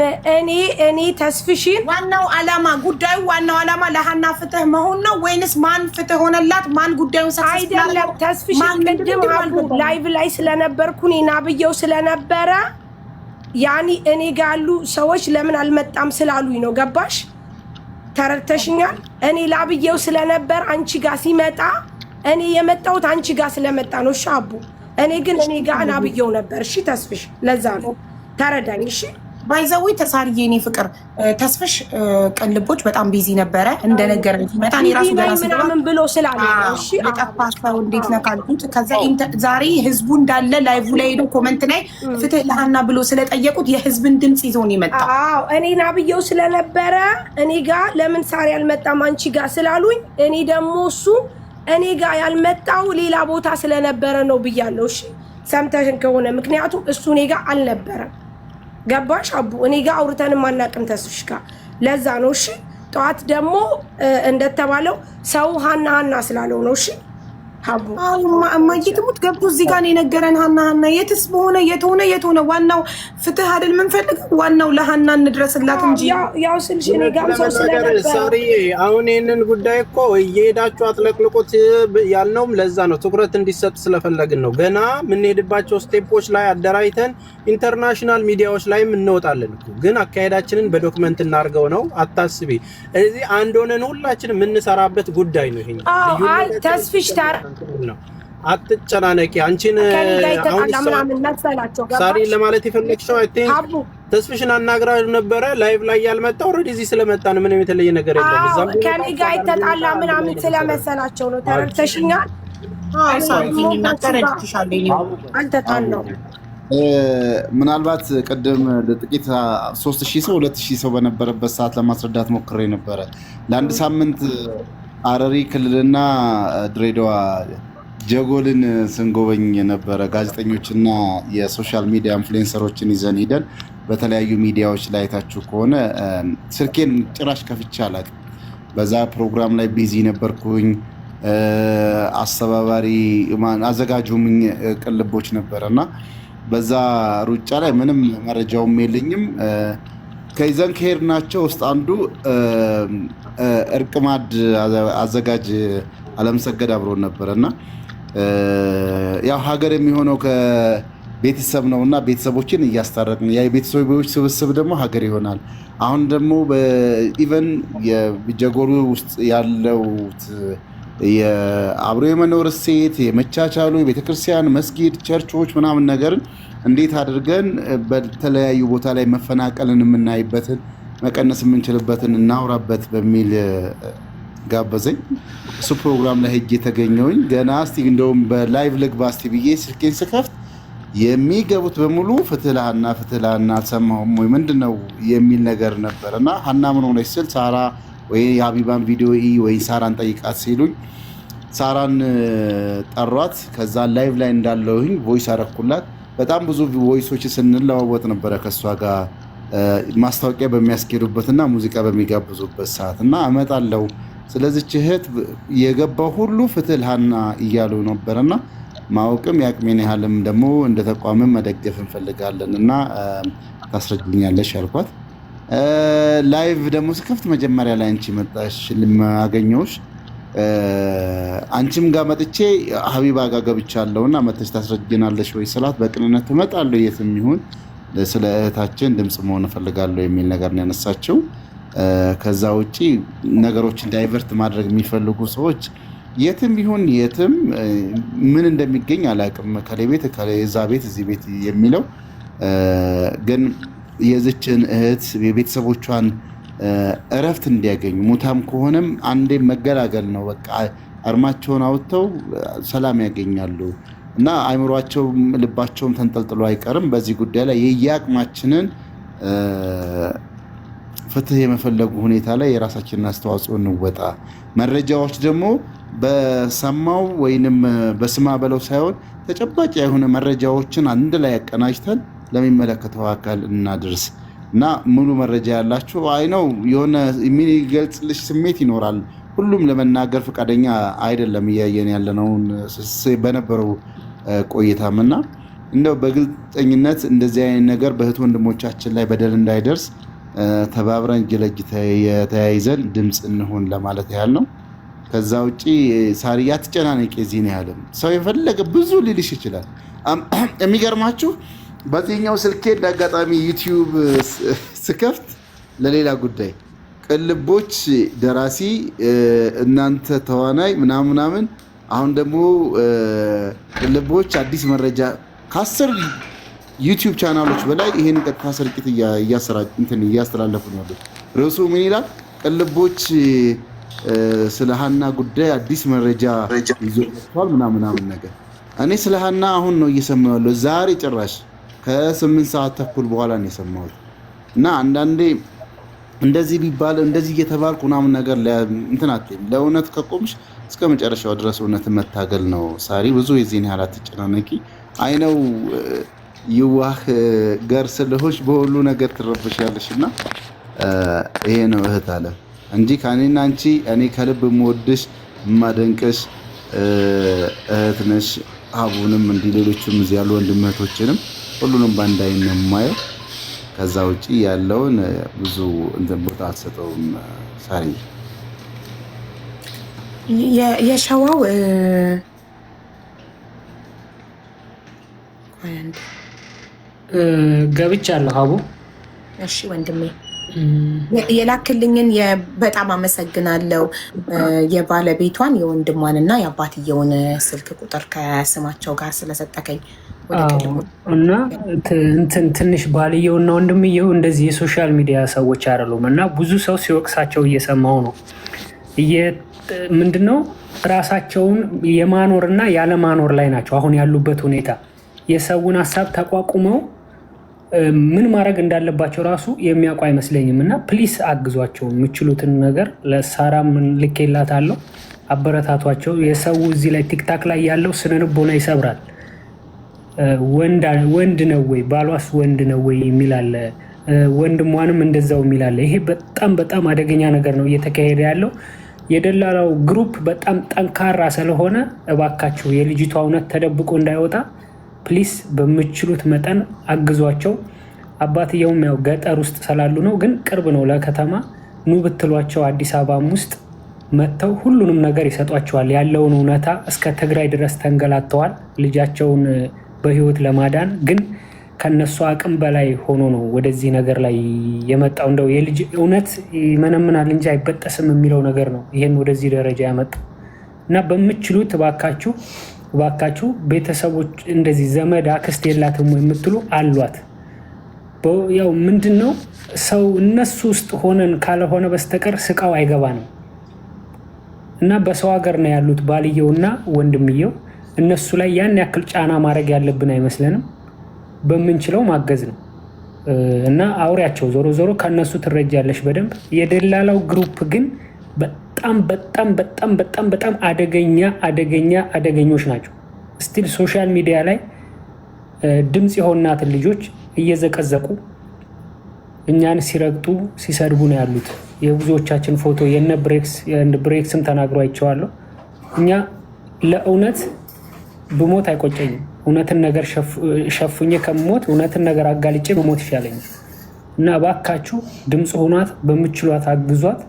እኔ ተስፍሽን ዋናው ዓላማ ለሃና ፍትህ መሆን ነው ወይንስ ማን ፍትህ ሆነላት? ማን ጉዳዩን ሰክሰስ አይደለም ተስፍሽን ቅድም አቡ ላይቭ ላይ ስለነበርኩ እኔ ናብየው ስለነበረ ያኒ እኔ ጋር ያሉ ሰዎች ለምን አልመጣም ስላሉኝ ነው። ገባሽ? ተረድተሽኛል? እኔ ላብየው ስለነበር አንቺ ጋር ሲመጣ እኔ የመጣሁት አንቺ ጋር ስለመጣ ነው። እሺ አቡ እኔ ግን እኔ ጋር ናብየው ነበር። እሺ ተስፍሽ ለዛ ነው ተረዳኝ። እሺ ባይዘዊ ተሳርዬ እኔ ፍቅር ተስፍሽ ቅልቦች በጣም ቢዚ ነበረ እንደነገረኝ ሲመጣ እኔ ራሱ ምናምን ብሎ ስላለ እሺ የጠፋው እንዴት ነው ካልኩት፣ ከዛ ዛሬ ህዝቡ እንዳለ ላይቭ ላይ ሄዶ ኮመንት ላይ ፍትህ ለሃና ብሎ ስለጠየቁት የህዝብን ድምጽ ይዞ ነው የመጣው። አዎ እኔ ናብየው ስለነበረ እኔ ጋር ለምን ሳሪ አልመጣም አንቺ ጋር ስላሉኝ እኔ ደግሞ እሱ እኔ ጋር ያልመጣው ሌላ ቦታ ስለነበረ ነው ብያለሁ። እሺ ሰምተሽን ከሆነ ምክንያቱም እሱ እኔ ጋር አልነበረም። ገባሽ አቡ? እኔ ጋር አውርተንም አናውቅም ተስፍሽ ጋር ለዛ ነው። እሺ ጠዋት ደግሞ እንደተባለው ሰው ሃና ስላለው ነው። እሺ እማዬ ትሙት ገብቶ እዚህ ጋር ነው የነገረን። ሀና የትስ በሆነ የትሆነ ዋናው ፍትህ አይደል የምንፈልገው? ዋናው ለሀና እንድረስላት እንጂ ያው ስልሽ እኔ ጋር ሰው ስለነበረ ሳሪዬ፣ አሁን ይህንን ጉዳይ እኮ እየሄዳችሁ አጥለቅልቁት ያልነውም ለዛ ነው፣ ትኩረት እንዲሰጥ ስለፈለግን ነው። ገና የምንሄድባቸው ስቴፖች ላይ አደራጅተን ኢንተርናሽናል ሚዲያዎች ላይም እንወጣለን እኮ። ግን አካሄዳችንን በዶክመንት እናርገው ነው፣ አታስቢ። እዚህ አንድ ሆነን ሁላችን የምንሰራበት ጉዳይ ነው። ይሄ ተስፍሽ ነው፣ አትጨናነቂ። አንቺን ሳሪ ለማለት የፈለግሽው አይ ቲንክ ተስፍሽን አናግራ ነበረ ላይቭ ላይ ያልመጣ ኦልሬዲ እዚህ ስለመጣ ነው። ምንም የተለየ ነገር የለም። እዛም ከኔ ጋር የተጣላ ምናምን ስለመሰላቸው ነው። ተረድተሽኛል? አልተጣላው። ምናልባት ቅድም ለጥቂት 3000 ሰው 2000 ሰው በነበረበት ሰዓት ለማስረዳት ሞክሬ ነበረ። ለአንድ ሳምንት ሐረሪ ክልልና ድሬዳዋ ጀጎልን ስንጎበኝ ነበረ። ጋዜጠኞችና የሶሻል ሚዲያ ኢንፍሉዌንሰሮችን ይዘን ሄደን በተለያዩ ሚዲያዎች ላይ አይታችሁ ከሆነ ስልኬን ጭራሽ ከፍቼ አላውቅም። በዛ ፕሮግራም ላይ ቢዚ ነበርኩኝ። አስተባባሪ አዘጋጁም ቅልቦች ነበረና በዛ ሩጫ ላይ ምንም መረጃውም የለኝም። ከይዘን ከሄድናቸው ውስጥ አንዱ እርቅማድ አዘጋጅ አለምሰገድ አብሮን ነበረና ያው ሀገር የሚሆነው ከቤተሰብ ነውና ቤተሰቦችን እያስታረቅን ያ የቤተሰቦች ስብስብ ደግሞ ሀገር ይሆናል። አሁን ደግሞ ኢቨን የጀጎሉ ውስጥ ያለውት የአብሮ የመኖር እሴት የመቻቻሉ የቤተክርስቲያን መስጊድ ቸርቾች ምናምን ነገርን እንዴት አድርገን በተለያዩ ቦታ ላይ መፈናቀልን የምናይበትን መቀነስ የምንችልበትን እናውራበት በሚል ጋበዘኝ። እሱ ፕሮግራም ላይ ሄጄ የተገኘውኝ ገና እስቲ እንደውም በላይቭ ልግባ እስቲ ብዬ ስልኬን ስከፍት የሚገቡት በሙሉ ፍትህ ለሀና አልሰማሁም ወይ ምንድነው የሚል ነገር ነበር እና ሀና ምን ሆነች ስል ሳራ ወይ የሀቢባን ቪዲዮ ወይ ሳራን ጠይቃት ሲሉኝ ሳራን ጠሯት። ከዛ ላይቭ ላይ እንዳለሁኝ ቮይስ አረኩላት። በጣም ብዙ ቮይሶች ስንለዋወጥ ነበረ ከሷ ጋር ማስታወቂያ በሚያስኬዱበትና ሙዚቃ በሚጋብዙበት ሰዓት እና እመጣለሁ ስለዚህች እህት የገባው ሁሉ ፍትህ ለሀና እያሉ ነበርና ማወቅም ያቅሜን ያህልም ደግሞ እንደ ተቋምም መደገፍ እንፈልጋለን እና ታስረጅኛለሽ ያልኳት። ላይቭ ደግሞ ስከፍት መጀመሪያ ላይ አንቺ መጣሽ ልማገኘውሽ አንቺም ጋር መጥቼ ሀቢባ ጋር ገብቻለሁና መጥተሽ ታስረጅናለሽ ወይ ስላት በቅንነት እመጣለሁ የትም ይሁን ስለ እህታችን ድምጽ መሆን እፈልጋለሁ የሚል ነገር ነው ያነሳችው። ከዛ ውጪ ነገሮችን ዳይቨርት ማድረግ የሚፈልጉ ሰዎች የትም ይሁን የትም ምን እንደሚገኝ አላውቅም። ከሌቤት ከዛ ቤት እዚህ ቤት የሚለው ግን የዚችን እህት የቤተሰቦቿን እረፍት እንዲያገኙ ሙታም ከሆነም አንዴ መገላገል ነው። በቃ አርማቸውን አውጥተው ሰላም ያገኛሉ እና አይምሯቸውም ልባቸውም ተንጠልጥሎ አይቀርም። በዚህ ጉዳይ ላይ የየአቅማችንን ፍትህ የመፈለጉ ሁኔታ ላይ የራሳችንን አስተዋጽኦ እንወጣ። መረጃዎች ደግሞ በሰማው ወይንም በስማ በለው ሳይሆን ተጨባጭ የሆነ መረጃዎችን አንድ ላይ አቀናጅተን ለሚመለከተው አካል እናድርስ እና ሙሉ መረጃ ያላችሁ አይነው የሆነ የሚገልጽልሽ ስሜት ይኖራል። ሁሉም ለመናገር ፈቃደኛ አይደለም እያየን ያለነውን በነበረው ቆይታምና እንደው በግልጠኝነት እንደዚህ አይነት ነገር በእህት ወንድሞቻችን ላይ በደል እንዳይደርስ ተባብረን እጅ ለእጅ ተያይዘን ድምፅ እንሆን ለማለት ያህል ነው። ከዛ ውጪ ሳሪያ አትጨናነቂ። የዚህን ያህልም ሰው የፈለገ ብዙ ሊልሽ ይችላል። የሚገርማችሁ በዚህኛው ስልኬ እንዳጋጣሚ ዩቲዩብ ስከፍት ለሌላ ጉዳይ ቅልቦች ደራሲ እናንተ ተዋናይ ምናምን አሁን ደግሞ ቅልቦች አዲስ መረጃ ከ10 ዩቲዩብ ቻናሎች በላይ ይሄን ቀጥታ ስርጭት እያስተላለፉ ነው ያሉት። ርዕሱ ምን ይላል? ቅልቦች ስለ ሀና ጉዳይ አዲስ መረጃ ይዞ መጥቷል ምናምን ነገር። እኔ ስለ ሀና አሁን ነው እየሰማሁ ያለው። ዛሬ ጭራሽ ከ8 ሰዓት ተኩል በኋላ ነው የሰማሁት። እና አንዳንዴ እንደዚህ ቢባል እንደዚህ እየተባልኩ ምናምን ነገር እንትን አትይም። ለእውነት ከቆምሽ እስከ መጨረሻው ድረስ እውነትን መታገል ነው። ሳሪ ብዙ የዚህን ያህል አትጨናነቂ። አይነው ይዋህ ገር ስለሆንሽ በሁሉ ነገር ትረብሻለሽ እና ይሄ ነው እህት አለ እንጂ ከእኔና አንቺ እኔ ከልብ የምወድሽ የማደንቅሽ እህት ነሽ። አቡንም እንዲህ ሌሎችም እዚህ ያሉ ወንድም እህቶችንም ሁሉንም በአንድ አይን ነው የማየው። ከዛ ውጭ ያለውን ብዙ እንትን ቦታ አልሰጠውም። ሳሪ የሸዋው ገብቻለሁ አቡ። እሺ ወንድሜ የላክልኝን በጣም አመሰግናለሁ። የባለቤቷን የወንድሟን እና የአባትየውን ስልክ ቁጥር ከስማቸው ጋር ስለሰጠከኝ እና ትንሽ ባልየውና ወንድምየው እንደዚህ የሶሻል ሚዲያ ሰዎች አይደሉም እና ብዙ ሰው ሲወቅሳቸው እየሰማው ነው። ምንድነው ራሳቸውን የማኖርና ያለማኖር ላይ ናቸው አሁን ያሉበት ሁኔታ። የሰውን ሀሳብ ተቋቁመው ምን ማድረግ እንዳለባቸው ራሱ የሚያውቁ አይመስለኝም። እና ፕሊስ አግዟቸው፣ የምችሉትን ነገር ለሳራም ልኬላታለሁ፣ አበረታቷቸው። የሰው እዚህ ላይ ቲክታክ ላይ ያለው ስነልቦና ይሰብራል። ወንድ ነው ወይ ባሏስ ወንድ ነው ወይ የሚላለ፣ ወንድሟንም እንደዛው የሚላለ። ይሄ በጣም በጣም አደገኛ ነገር ነው እየተካሄደ ያለው። የደላላው ግሩፕ በጣም ጠንካራ ስለሆነ እባካችሁ የልጅቷ እውነት ተደብቆ እንዳይወጣ ፕሊስ በምችሉት መጠን አግዟቸው። አባትየውም ያው ገጠር ውስጥ ስላሉ ነው፣ ግን ቅርብ ነው ለከተማ። ኑ ብትሏቸው አዲስ አበባም ውስጥ መጥተው ሁሉንም ነገር ይሰጧቸዋል። ያለውን እውነታ እስከ ትግራይ ድረስ ተንገላተዋል ልጃቸውን በህይወት ለማዳን። ግን ከነሱ አቅም በላይ ሆኖ ነው ወደዚህ ነገር ላይ የመጣው። እንደው የልጅ እውነት ይመነምናል እንጂ አይበጠስም የሚለው ነገር ነው ይሄን ወደዚህ ደረጃ ያመጣው። እና በምችሉት እባካችሁ ቤተሰቦች እንደዚህ ዘመድ አክስት የላትም የምትሉ አሏት። ያው ምንድነው ሰው እነሱ ውስጥ ሆነን ካልሆነ በስተቀር ስቃው አይገባንም። እና በሰው ሀገር ነው ያሉት ባልየውና ወንድምየው። እነሱ ላይ ያን ያክል ጫና ማድረግ ያለብን አይመስለንም። በምንችለው ማገዝ ነው። እና አውሪያቸው። ዞሮ ዞሮ ከነሱ ትረጃለሽ በደንብ። የደላላው ግሩፕ ግን በጣም በጣም በጣም በጣም በጣም አደገኞች ናቸው። ስቲል ሶሻል ሚዲያ ላይ ድምፅ የሆናትን ልጆች እየዘቀዘቁ እኛን ሲረግጡ ሲሰድቡ ነው ያሉት። የብዙዎቻችን ፎቶ የነ ብሬክስም ተናግሮ አይቼዋለሁ። እኛ ለእውነት ብሞት አይቆጨኝም። እውነትን ነገር ሸፉኜ ከሞት እውነትን ነገር አጋልጬ ብሞት ይሻለኛል። እና እባካችሁ ድምፅ ሆኗት፣ በምችሏት አግዟት።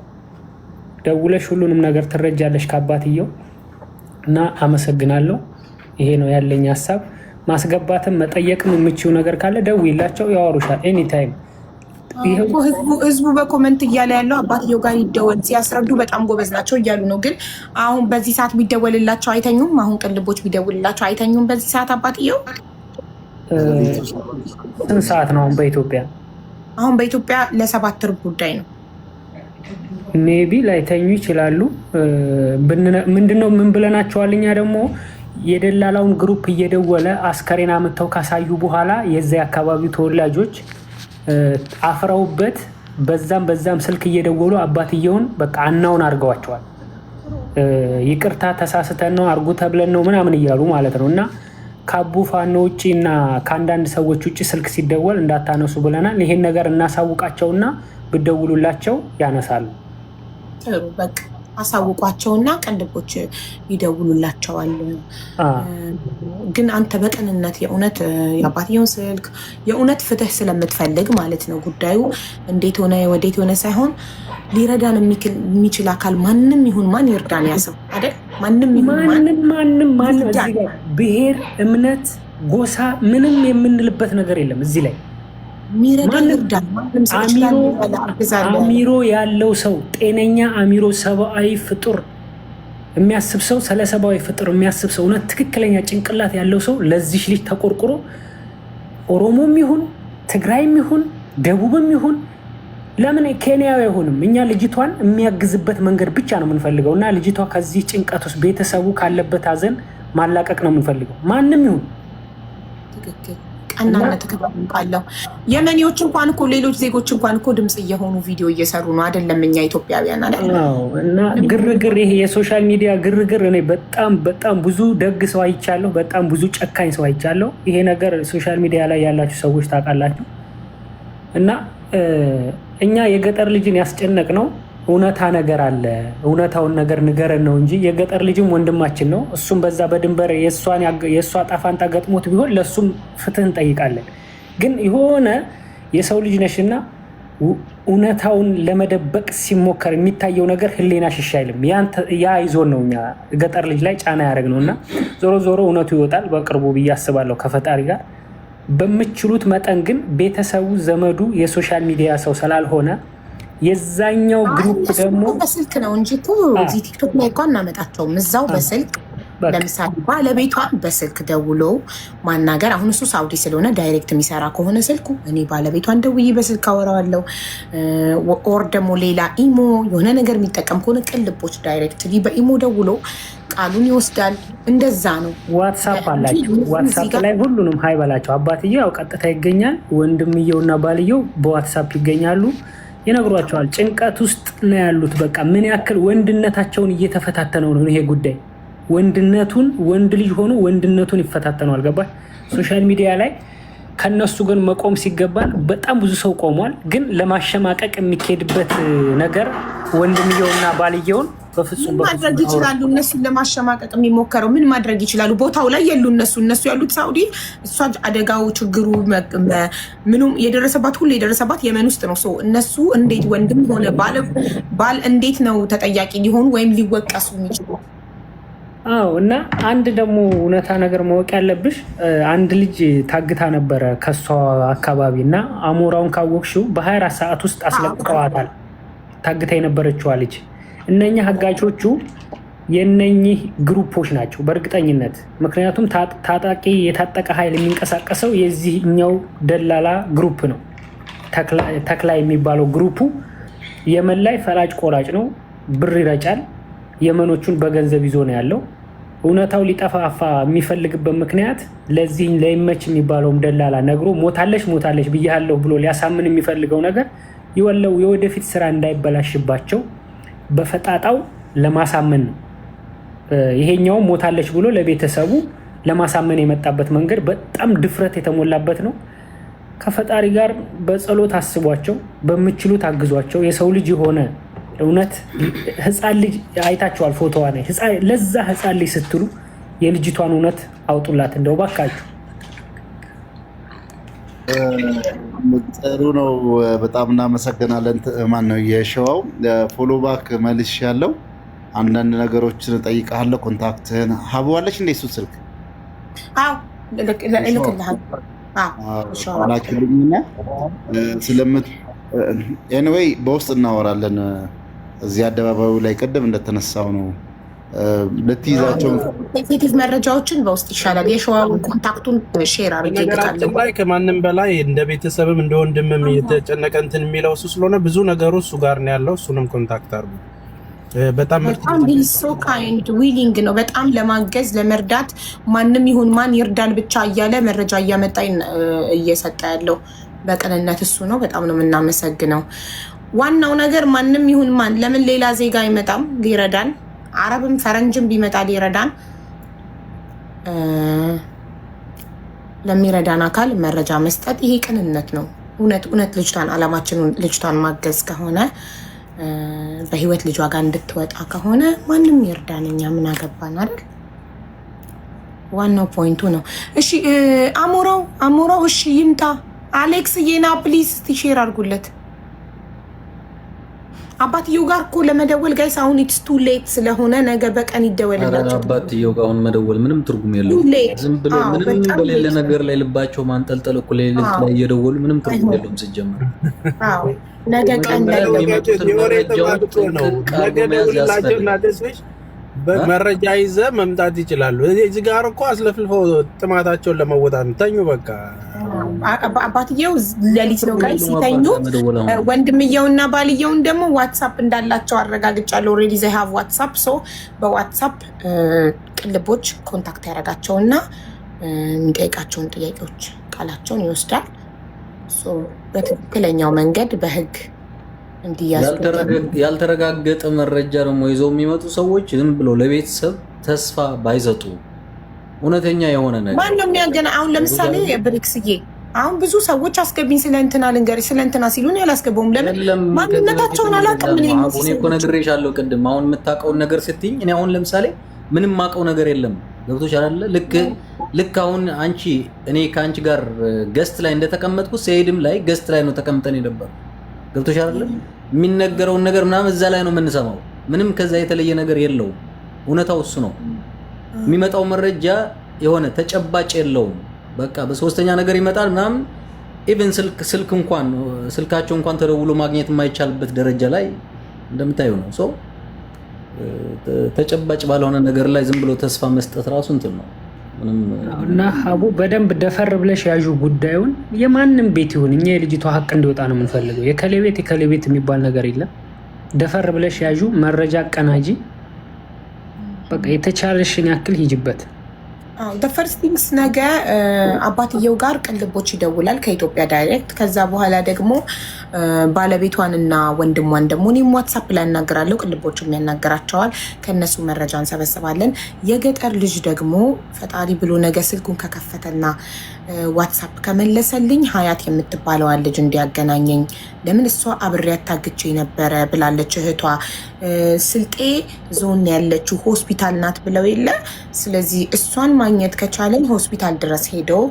ደውለሽ ሁሉንም ነገር ትረጃለሽ ከአባትየው። እና አመሰግናለሁ። ይሄ ነው ያለኝ ሀሳብ። ማስገባትም መጠየቅም የምችው ነገር ካለ ደውይላቸው፣ ያወሩሻል ኤኒታይም። ህዝቡ በኮመንት እያለ ያለው አባትየው ጋር ይደወል ሲያስረዱ በጣም ጎበዝ ናቸው እያሉ ነው። ግን አሁን በዚህ ሰዓት ቢደወልላቸው አይተኙም። አሁን ቅልቦች ቢደውልላቸው አይተኙም በዚህ ሰዓት አባትየው። ስንት ሰዓት ነው አሁን በኢትዮጵያ? አሁን በኢትዮጵያ ለ7 ሩብ ጉዳይ ነው። ሜቢ ላይተኙ ይችላሉ። ምንድነው ምን ብለናቸዋል? እኛ ደግሞ የደላላውን ግሩፕ እየደወለ አስከሬን አምጥተው ካሳዩ በኋላ የዚያ አካባቢው ተወላጆች አፍረውበት በዛም ስልክ እየደወሉ አባትየውን በቃ አናውን አድርገዋቸዋል። ይቅርታ ተሳስተን ነው አርጉ ተብለን ነው ምናምን እያሉ ማለት ነው። እና ከአቡ ፋኖ ውጭ እና ከአንዳንድ ሰዎች ውጭ ስልክ ሲደወል እንዳታነሱ ብለናል። ይሄን ነገር እናሳውቃቸውና ብደውሉላቸው ያነሳሉ። በቃ አሳውቋቸውና ቅንድቦች ይደውሉላቸዋል። ግን አንተ በቅንነት የእውነት የአባትየውን ስልክ የእውነት ፍትህ ስለምትፈልግ ማለት ነው። ጉዳዩ እንዴት ሆነ ወዴት ሆነ ሳይሆን ሊረዳን የሚችል አካል ማንም ይሁን ማን ይርዳን። ያሰብ አይደል? ማንም ብሔር፣ እምነት፣ ጎሳ ምንም የምንልበት ነገር የለም እዚህ ላይ። አሚሮ ያለው ሰው ጤነኛ አሚሮ ሰብአዊ ፍጡር የሚያስብ ሰው ስለ ሰብአዊ ፍጡር የሚያስብ ሰው እውነት ትክክለኛ ጭንቅላት ያለው ሰው ለዚህ ልጅ ተቆርቁሮ ኦሮሞም ይሁን ትግራይም ይሁን ደቡብም ይሁን ለምን ኬንያዊ አይሆንም? እኛ ልጅቷን የሚያግዝበት መንገድ ብቻ ነው የምንፈልገው። እና ልጅቷ ከዚህ ጭንቀት ውስጥ ቤተሰቡ ካለበት ሀዘን ማላቀቅ ነው የምንፈልገው። ማንም ይሁን ትክክል ቀናነት ተከባለው የመኒዎች እንኳን እኮ ሌሎች ዜጎች እንኳን እኮ ድምጽ እየሆኑ ቪዲዮ እየሰሩ ነው አይደለም? እኛ ኢትዮጵያውያን አይደል? እና ግርግር፣ ይሄ የሶሻል ሚዲያ ግርግር እኔ በጣም ብዙ ደግ ሰው አይቻለሁ፣ በጣም ብዙ ጨካኝ ሰው አይቻለሁ። ይሄ ነገር ሶሻል ሚዲያ ላይ ያላችሁ ሰዎች ታውቃላችሁ። እና እኛ የገጠር ልጅን ያስጨነቅ ነው እውነታ ነገር አለ። እውነታውን ነገር ንገረን ነው እንጂ የገጠር ልጅም ወንድማችን ነው። እሱም በዛ በድንበር የእሷ ጣፋንታ ገጥሞት ቢሆን ለእሱም ፍትህ እንጠይቃለን። ግን የሆነ የሰው ልጅ ነሽና እውነታውን ለመደበቅ ሲሞከር የሚታየው ነገር ህሊና ሽሽ አይልም። ያ ይዞን ነው እኛ ገጠር ልጅ ላይ ጫና ያደረግ ነው እና ዞሮ ዞሮ እውነቱ ይወጣል በቅርቡ ብዬ አስባለሁ ከፈጣሪ ጋር። በምችሉት መጠን ግን ቤተሰቡ ዘመዱ የሶሻል ሚዲያ ሰው ስላልሆነ የዛኛው ግሩፕ ደግሞ በስልክ ነው እንጂ እኮ እዚህ ቲክቶክ ላይ እንኳን እናመጣቸውም። እዛው በስልክ ለምሳሌ ባለቤቷን በስልክ ደውሎ ማናገር። አሁን እሱ ሳውዲ ስለሆነ ዳይሬክት የሚሰራ ከሆነ ስልኩ እኔ ባለቤቷን ደውዬ በስልክ አወራዋለሁ። ኦር ደግሞ ሌላ ኢሞ የሆነ ነገር የሚጠቀም ከሆነ ቅልቦች ዳይሬክት በኢሞ ደውሎ ቃሉን ይወስዳል። እንደዛ ነው። ዋትሳፕ አላቸው። ዋትሳፕ ላይ ሁሉንም ሀይ በላቸው። አባትዬው ያው ቀጥታ ይገኛል፣ ወንድምየውና ባልየው በዋትሳፕ ይገኛሉ፣ ይነግሯቸዋል። ጭንቀት ውስጥ ነው ያሉት። በቃ ምን ያክል ወንድነታቸውን እየተፈታተነው ነው ይሄ ጉዳይ። ወንድነቱን ወንድ ልጅ ሆኖ ወንድነቱን ይፈታተነዋል። ገባሽ? ሶሻል ሚዲያ ላይ ከነሱ ግን መቆም ሲገባል በጣም ብዙ ሰው ቆሟል። ግን ለማሸማቀቅ የሚካሄድበት ነገር ወንድምየውና ባልየውን በፍጹም ማድረግ ይችላሉ። እነሱን ለማሸማቀቅ የሚሞከረው ምን ማድረግ ይችላሉ? ቦታው ላይ የሉ እነሱ ያሉት ሳውዲ፣ እሷ አደጋው ችግሩ ምኑም የደረሰባት ሁሉ የደረሰባት የመን ውስጥ ነው። ሰው እነሱ እንዴት ወንድም ሆነ ባል እንዴት ነው ተጠያቂ ሊሆኑ ወይም ሊወቀሱ የሚችሉ? አዎ። እና አንድ ደግሞ እውነታ ነገር ማወቅ ያለብሽ አንድ ልጅ ታግታ ነበረ ከሷ አካባቢ እና አሞራውን ካወቅሽው በ24 ሰዓት ውስጥ አስለቅቀዋታል። ታግታ የነበረችዋ ልጅ እነኛ ህጋቾቹ የነኚህ ግሩፖች ናቸው በእርግጠኝነት። ምክንያቱም ታጣቂ የታጠቀ ኃይል የሚንቀሳቀሰው የዚህኛው ደላላ ግሩፕ ነው። ተክላ የሚባለው ግሩፑ የመን ላይ ፈላጭ ቆራጭ ነው፣ ብር ይረጫል። የመኖቹን በገንዘብ ይዞ ነው ያለው። እውነታው ሊጠፋፋ የሚፈልግበት ምክንያት ለዚህ ለይመች የሚባለውም ደላላ ነግሮ ሞታለች ብያለሁ ብሎ ሊያሳምን የሚፈልገው ነገር ይወለው የወደፊት ስራ እንዳይበላሽባቸው በፈጣጣው ለማሳመን ነው። ይሄኛው ሞታለች ብሎ ለቤተሰቡ ለማሳመን የመጣበት መንገድ በጣም ድፍረት የተሞላበት ነው። ከፈጣሪ ጋር በጸሎት አስቧቸው፣ በምችሉት አግዟቸው። የሰው ልጅ የሆነ እውነት ህፃን ልጅ አይታችኋል፣ ፎቶዋ ላይ ለዛ ህፃን ልጅ ስትሉ የልጅቷን እውነት አውጡላት እንደው ባካችሁ። ጥሩ ነው። በጣም እናመሰግናለን። ማን ነው የሸዋው ፎሎ ባክ መልሽ ያለው አንዳንድ ነገሮችን እጠይቅሃለሁ። ኮንታክትህን ሀብዋለች እንደ እሱ ስልክ ላኪልኝና ስለምት ኤኒዌይ በውስጥ እናወራለን። እዚህ አደባባዩ ላይ ቅድም እንደተነሳው ነው ልትይዛቸው ሴንሲቲቭ መረጃዎችን በውስጥ ይሻላል። የሸዋውን ኮንታክቱን ሼር አድርጌልታለሁ። ላይ ከማንም በላይ እንደ ቤተሰብም እንደ ወንድምም የተጨነቀ እንትን የሚለው እሱ ስለሆነ ብዙ ነገሩ እሱ ጋር ነው ያለው። እሱንም ኮንታክት አድርጉ። በጣም ሶ ካይንድ ዊሊንግ ነው። በጣም ለማገዝ ለመርዳት ማንም ይሁን ማን ይርዳን ብቻ እያለ መረጃ እያመጣ እየሰጠ ያለው በቅንነት እሱ ነው። በጣም ነው የምናመሰግነው። ዋናው ነገር ማንም ይሁን ማን ለምን ሌላ ዜጋ አይመጣም ሊረዳን? አረብም ፈረንጅም ቢመጣ ሊረዳን ለሚረዳን አካል መረጃ መስጠት ይሄ ቅንነት ነው። እውነት ልጅቷን አላማችን ልጅቷን ማገዝ ከሆነ በህይወት ልጇ ጋር እንድትወጣ ከሆነ ማንም ይርዳን፣ እኛ ምን አገባን አይደል? ዋናው ፖይንቱ ነው። እሺ አሞራው እሺ ይምጣ። አሌክስ የና ፕሊዝ ሼር አድርጉለት። አባትየው ጋር እኮ ለመደወል ጋይስ አሁን ኢትስ ቱ ሌት ስለሆነ ነገ በቀን ይደወልላቸው። አባትየው ጋር አሁን መደወል ምንም ትርጉም የለውም። ዝም ብሎ ምንም በሌለ ነገር ላይ ልባቸው ማንጠልጠል እኮ ሌሊት ላይ እየደወሉ ምንም ትርጉም የለውም ሲጀመር። አዎ ነገ ቀን ላይ መረጃ ይዘህ መምጣት ይችላሉ። እዚህ ጋር እኮ አስለፍልፈው ጥማታቸውን ለመወጣት ተኙ። በቃ አባትየው ሌሊት ነው ጋር ሲተኙ፣ ወንድምየውና ባልየውን ደግሞ ዋትሳፕ እንዳላቸው አረጋግጫለሁ። ኦልሬዲ ዘይ ሃቭ ዋትሳፕ። ሶ በዋትሳፕ ቅልቦች ኮንታክት ያደርጋቸውና የሚጠይቃቸውን ጥያቄዎች ቃላቸውን ይወስዳል። በትክክለኛው መንገድ በህግ እንዲያዙ። ያልተረጋገጠ መረጃ ደግሞ ይዘው የሚመጡ ሰዎች ዝም ብሎ ለቤተሰብ ተስፋ ባይሰጡ እውነተኛ የሆነ ነገር ማን ነው የሚያገና? አሁን ለምሳሌ ብሪክስዬ አሁን ብዙ ሰዎች አስገቢኝ ስለ እንትና ልንገርሽ ስለ እንትና ሲሉን ያላስገባውም ለምን ማንነታቸውን አላውቅም። ምን እኔ እኮ ነግሬሻለሁ ቅድም። አሁን የምታውቀውን ነገር ስትይኝ እኔ አሁን ለምሳሌ ምንም ማውቀው ነገር የለም። ገብቶሽ አይደለ? ልክ አሁን አንቺ እኔ ከአንቺ ጋር ገስት ላይ እንደተቀመጥኩ ሰይድም ላይ ገስት ላይ ነው ተቀምጠን የነበረው። ገብቶሽ አይደለ? የሚነገረውን ነገር ምናምን እዛ ላይ ነው የምንሰማው። ምንም ከዛ የተለየ ነገር የለውም። እውነታው እሱ ነው። የሚመጣው መረጃ የሆነ ተጨባጭ የለውም። በቃ በሶስተኛ ነገር ይመጣል ምናምን። ኢቭን ስልካቸው እንኳን ተደውሎ ማግኘት የማይቻልበት ደረጃ ላይ እንደምታዩ ነው። ሶ ተጨባጭ ባልሆነ ነገር ላይ ዝም ብሎ ተስፋ መስጠት ራሱ እንትን ነው። እና ሀቡ በደንብ ደፈር ብለሽ ያዡ ጉዳዩን። የማንም ቤት ይሁን እኛ የልጅቷ ሀቅ እንዲወጣ ነው የምንፈልገው። የከሌ ቤት የሚባል ነገር የለም። ደፈር ብለሽ ያዡ፣ መረጃ አቀናጂ። በቃ የተቻለሽን ያክል ሂጅበት። ፈርስት ቲንግስ ነገ አባትየው ጋር ቅልቦች ይደውላል ከኢትዮጵያ ዳይሬክት። ከዛ በኋላ ደግሞ ባለቤቷንና ወንድሟን ደግሞ እኔም ዋትሳፕ ላይ ያናገራለሁ፣ ቅልቦችም ያናገራቸዋል። ከነሱ መረጃ እንሰበስባለን። የገጠር ልጅ ደግሞ ፈጣሪ ብሎ ነገ ስልኩን ከከፈተና ዋትሳፕ ከመለሰልኝ ሀያት የምትባለዋን ልጅ እንዲያገናኘኝ። ለምን እሷ አብሬያት ታግቼ ነበረ ብላለች እህቷ። ስልጤ ዞን ያለችው ሆስፒታል ናት ብለው የለ። ስለዚህ እሷን ማግኘት ከቻለን ሆስፒታል ድረስ ሄደው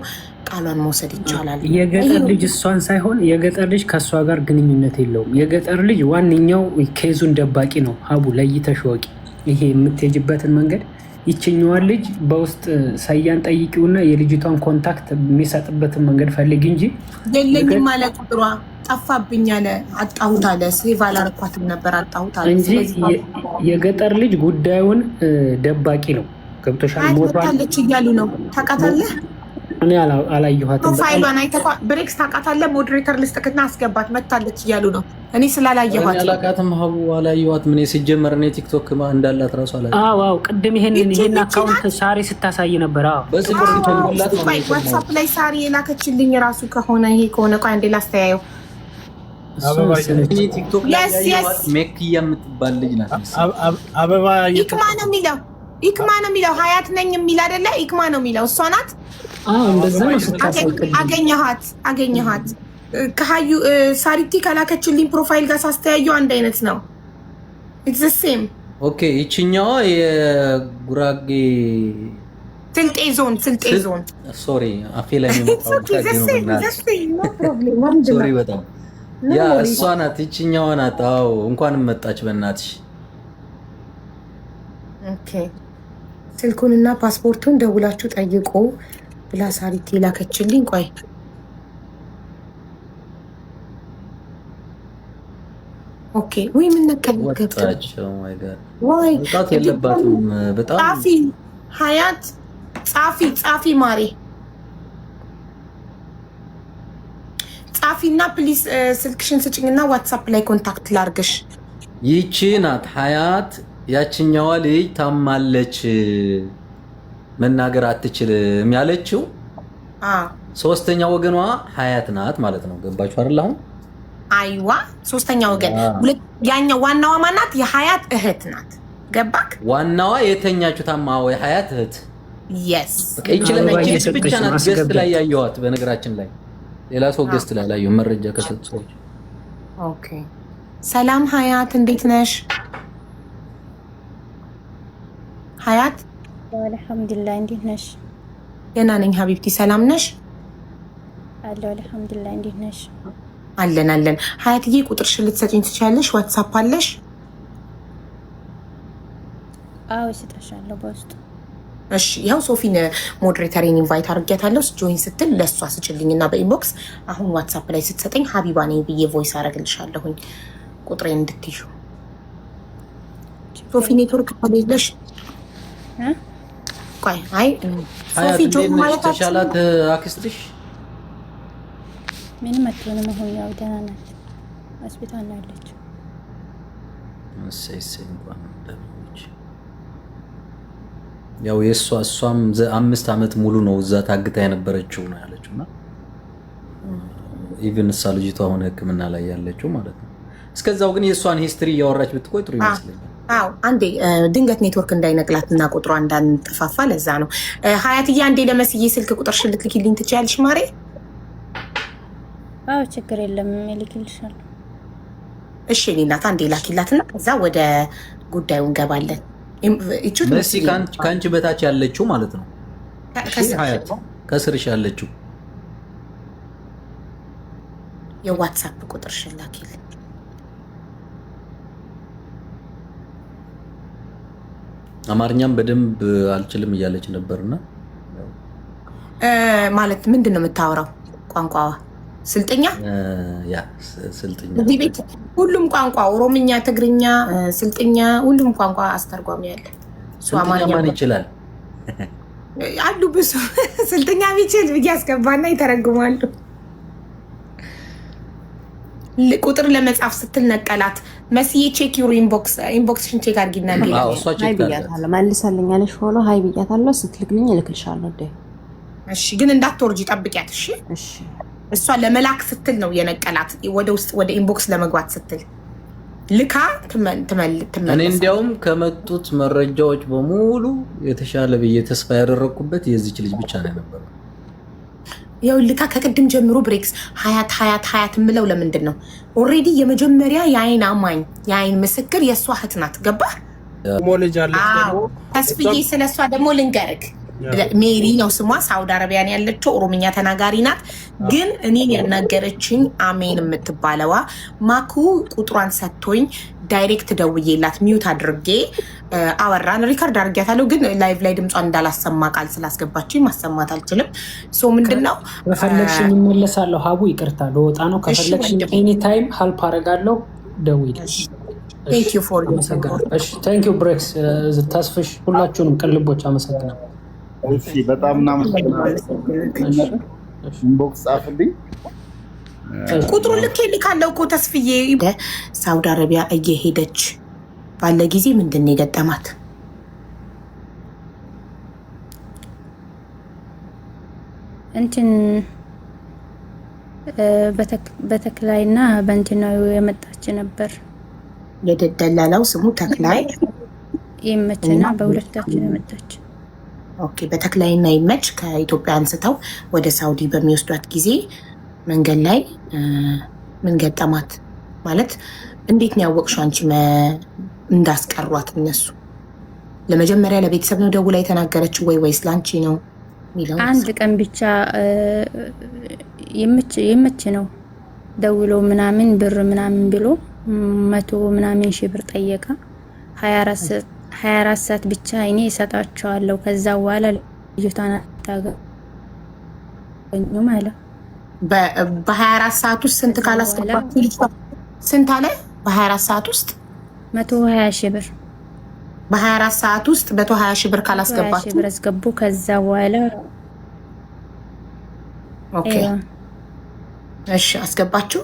ቃሏን መውሰድ ይቻላል። የገጠር ልጅ እሷን ሳይሆን የገጠር ልጅ ከእሷ ጋር ግንኙነት የለውም። የገጠር ልጅ ዋነኛው ኬዙን ደባቂ ነው። ሀቡ ለይተሽ ወቂ። ይሄ የምትሄጅበትን መንገድ ይችኛዋን ልጅ በውስጥ ሰያን ጠይቂውና የልጅቷን ኮንታክት የሚሰጥበትን መንገድ ፈልግ እንጂ የለኝም አለ። ቁጥሯ ጠፋብኝ አለ። አጣሁት አለ። ሴቭ አላረኳትም ነበር አጣሁት አለ እንጂ የገጠር ልጅ ጉዳዩን ደባቂ ነው። ገብቶሻል? ሞታለች እያሉ ነው። ታውቃታለህ? እኔ አላየኋትም። ፕሮፋይሏን አይተህ ብሬክስ ታውቃታለህ? ሞዴሬተር ልስጥክና አስገባት። መታለች እያሉ ነው። እኔ ስላላየኋት አላውቃትም። ሀቡ አላየኋትም። እኔ ሲጀመር እኔ ቲክቶክ እንዳላት ራሱ አላውቅም። አዎ ቅድም ይሄን አካውንት ሳሪ ስታሳይ ነበር። ዋትሳፕ ላይ ሳሪ የላከችልኝ ራሱ ከሆነ ይሄ ከሆነ ቆይ አንዴ ላስተያየው። ቲክቶክ ላይ ያየኋት ሜክያ የምትባል ልጅ ናት። አበባ ኢክማ ነው የሚለው ኢክማ ነው የሚለው ሀያት ነኝ የሚል አይደለ? ኢክማ ነው የሚለው እሷ ናት። እንደዛ ነው ስታሳይ። አገኘኋት ከሀዩ ሳሪቲ ከላከችልኝ ፕሮፋይል ጋር ሳስተያየው አንድ አይነት ነው። ኢትስ ዘ ሴም። ኦኬ ይችኛዋ የጉራጌ ስልጤ ዞን ሶሪ አፌ ላይ ሶሪ በጣም ያ እሷ ናት። ይችኛዋ ናት። አዎ እንኳንም መጣች በእናትሽ። ኦኬ ስልኩንና ፓስፖርቱን ደውላችሁ ጠይቁ ብላ ሳሪቲ ላከችልኝ። ቆይ ኦኬ ወይ ምን ነቀልከታቸው? ማይ ጋድ ወይ ጣት የለባትም። በጣም ጻፊ ሀያት ጻፊ ማሪ ጻፊና ፕሊስ ስልክሽን ስጭኝና ዋትሳፕ ላይ ኮንታክት ላርግሽ። ይቺ ናት ሀያት። ያችኛዋ ልጅ ታማለች መናገር አትችልም ያለችው ሶስተኛ ወገኗ ሀያት ናት ማለት ነው። ገባችሁ አይደል? አሁን አይዋ ሶስተኛ ወገን ያኛው ዋናዋ ማናት? የሀያት እህት ናት። ገባክ? ዋናዋ የተኛችሁ ታማው የሀያት እህት yes ይችላል። ብቻ ናት ገስት ላይ ያየኋት። በነገራችን ላይ ሌላ ሰው ገስት ላይ ያየው መረጃ ከሰጡ ሰዎች። ኦኬ ሰላም ሀያት እንዴት ነሽ? ሀያት አልሐምዱሊላህ እንዴት ነሽ? ደህና ነኝ ሀቢብቲ። ሰላም ነሽ? አለሁ አልሐምዱሊላህ እንዴት ነሽ? አለን። ሀያትዬ ቁጥርሽን ልትሰጪኝ ትችያለሽ? ዋትሳፕ አለሽ? አዎ እሰጥሻለሁ በውስጥ። እሺ ያው ሶፊን ሞዴሬተሪን ኢንቫይት አድርጌያታለሁ። ጆይን ስትል ለእሷ ስጭልኝና በኢንቦክስ አሁን ዋትሳፕ ላይ ስትሰጠኝ ሀቢባ ነኝ ብዬ ቮይስ አደርግልሻለሁኝ ቁጥሬን እንድትይዙ። ሶፊ ኔትወርክ ከሌለሽ ቆይ አይ ሶፊ ጆይን ማለት ተሻላት አክስትሽ ምንም አትሆንም። አሁን ያው ደህና ናት። ሆስፒታል ነው ያለችው። እንኳን ደህናዎች ያው እሷም 5 ዓመት ሙሉ ነው እዛ ታግታ የነበረችው ነው ያለችውና ኢቭን እሷ ልጅቷ አሁን ሕክምና ላይ ያለችው ማለት ነው። እስከዛው ግን የእሷን ሂስትሪ እያወራች ብትቆይ ጥሩ ይመስለኛል። አዎ አንዴ ድንገት ኔትወርክ እንዳይነቅላትና ቁጥሯ እንዳንጠፋፋ ለዛ ነው። ሀያትዬ አንዴ ለመስዬ ስልክ ቁጥርሽን ልትልኪልኝ ትችያለሽ ማሬ? አዎ ችግር የለም እልክልሻለሁ። እሺ እኔ እናት አንዴ ላኪላትና ከዛ ወደ ጉዳዩ እንገባለን። መሲ ከአንቺ በታች ያለችው ማለት ነው። ከስርሽ ያለችው የዋትሳፕ ቁጥርሽን ላኪልኝ። አማርኛም በደንብ አልችልም እያለች ነበርና ማለት ምንድን ነው የምታወራው? ቋንቋዋ ስልጥኛ? ያ ስልጥኛ። እዚህ ቤት ሁሉም ቋንቋ ኦሮምኛ፣ ትግርኛ፣ ስልጥኛ ሁሉም ቋንቋ አስተርጓሚ ያለ። ስልጥኛ ማን ይችላል? አሉ ብዙ ስልጥኛ ቢችል እያስገባና ይተረጉማሉ። ቁጥር ለመጻፍ ስትል ነቀላት። መስዬ ቼክ ዩር ኢንቦክስሽን ቼክ አድርጊና እንዴ። አዎ እሷ ቼክ ብያታለሁ፣ መልሰልኛለች። ፎሎ ሀይ ብያታለሁ። ስትልክልኝ እልክልሻለሁ። እሺ ግን እንዳትወርጂ ጠብቂያት። እሺ እሺ። እሷ ለመላክ ስትል ነው የነቀላት፣ ወደ ውስጥ ወደ ኢንቦክስ ለመግባት ስትል ልካ ትመልስ። እኔ እንዲያውም ከመጡት መረጃዎች በሙሉ የተሻለ ብዬ ተስፋ ያደረኩበት የዚች ልጅ ብቻ ነው የነበረው። ያው ልካ ከቅድም ጀምሮ ብሬክስ ሀያት የምለው ለምንድን ነው? ኦልሬዲ የመጀመሪያ የአይን አማኝ የአይን ምስክር የእሷ እህት ናት። ገባህ? ልጅ አለች። ተስፍዬ ስለሷ ደግሞ ልንገርግ። ሜሪ ነው ስሟ። ሳውዲ አረቢያ ነው ያለችው። ኦሮምኛ ተናጋሪ ናት። ግን እኔን ያናገረችኝ አሜን የምትባለዋ ማኩ ቁጥሯን ሰጥቶኝ ዳይሬክት ደውዬላት ሚዩት አድርጌ አወራን። ሪካርድ አድርጌያታለሁ። ግን ላይቭ ላይ ድምጿን እንዳላሰማ ቃል ስላስገባችኝ ማሰማት አልችልም። ሶ ምንድነው ከፈለግሽኝ እመለሳለሁ። ሀቡ ይቅርታ ለወጣ ነው። ከፈለግሽኝ ኤኒ ታይም ሀልፕ አደርጋለሁ። ደውይልኝ። ቴንክ ዩ ፎር ቴንክ ዩ ብሬክስ ተስፍሽ፣ ሁላችሁንም ቅልቦች አመሰግናለሁ። እሺ በጣም እናመሰግናለን። ኢንቦክስ ጻፍልኝ። ቁጥሩን ልኬልካለሁ እኮ ተስፍዬ። ሳውዲ አረቢያ እየሄደች ባለ ጊዜ ምንድን ነው የገጠማት? እንትን በተክላይና በእንትናዊ የመጣች ነበር። የደላላው ስሙ ተክላይ ይመችና በሁለታችን የመጣች። ኦኬ በተክላይና ይመች ከኢትዮጵያ አንስተው ወደ ሳውዲ በሚወስዷት ጊዜ መንገድ ላይ ምን ገጠማት? ማለት እንዴት ነው ያወቅሽው አንቺ እንዳስቀሯት? እነሱ ለመጀመሪያ ለቤተሰብ ነው ደውላ የተናገረችው ወይስ ላንቺ ነው የሚለው? አንድ ቀን ብቻ ይመች ነው ደውሎ ምናምን ብር ምናምን ብሎ 100 ምናምን ሺህ ብር ጠየቃ። 24 ሰዓት ብቻ እኔ እሰጣቸዋለሁ፣ ከዛ በኋላ ልጅቷን አታገኙም አለ። በ24 ሰዓት ውስጥ ስንት ካላስገባችሁ ልጅቷ ስንት አለ? በ24 ሰዓት ውስጥ 120 ሺህ ብር። በ24 ሰዓት ውስጥ 120 ሺህ ብር ካላስገባችሁ ብር አስገቡ። ከዛ በኋላ ኦኬ እሺ አስገባችሁ?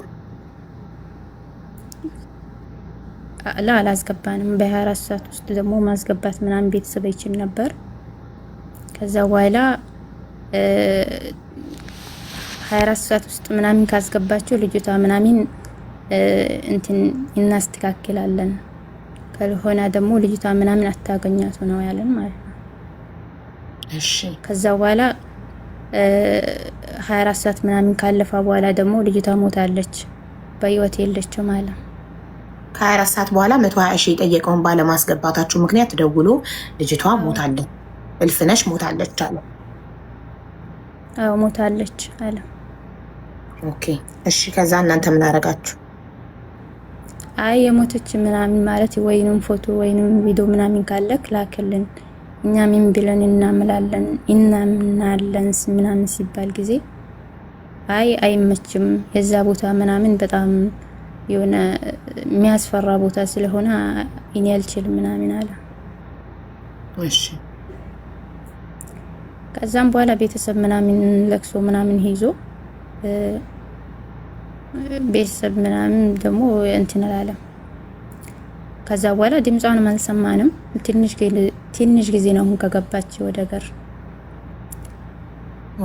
አላስገባንም። በ24 ሰዓት ውስጥ ደግሞ ማስገባት ምናምን ቤተሰብ ይችል ነበር። ከዛ በኋላ 24 ሰዓት ውስጥ ምናምን ካስገባችሁ ልጅቷ ምናምን እንትን እናስተካክላለን፣ ካልሆነ ደግሞ ልጅቷ ምናምን አታገኛቱ ነው ያለን ማለት ነው። እሺ ከዛ በኋላ 24 ሰዓት ምናምን ካለፈ በኋላ ደግሞ ልጅቷ ሞታለች፣ በህይወት የለችም ማለት ነው። ከ24 ሰዓት በኋላ 120 ሺህ የጠየቀውን ባለማስገባታችሁ ምክንያት ደውሎ ልጅቷ ሞታለች፣ እልፍነሽ ሞታለች አለ። አዎ ሞታለች አለ። ኦኬ እሺ ከዛ እናንተ ምን አደረጋችሁ? አይ የሞተች ምናምን ማለት ወይንም ፎቶ ወይንም ቪዲዮ ምናምን ካለ ላክልን፣ እኛ ምን ብለን እናምላለን እናምናለን ምናምን ሲባል ጊዜ አይ አይመችም የዛ ቦታ ምናምን በጣም የሆነ የሚያስፈራ ቦታ ስለሆነ እኔ አልችልም ምናምን አለ። እሺ ከዛም በኋላ ቤተሰብ ምናምን ለቅሶ ምናምን ሄዞ ቤተሰብ ምናምን ደግሞ እንትን አላለም። ከዛ በኋላ ድምጿንም አልሰማንም። ትንሽ ጊዜ ነው ከገባች ወደ ገር።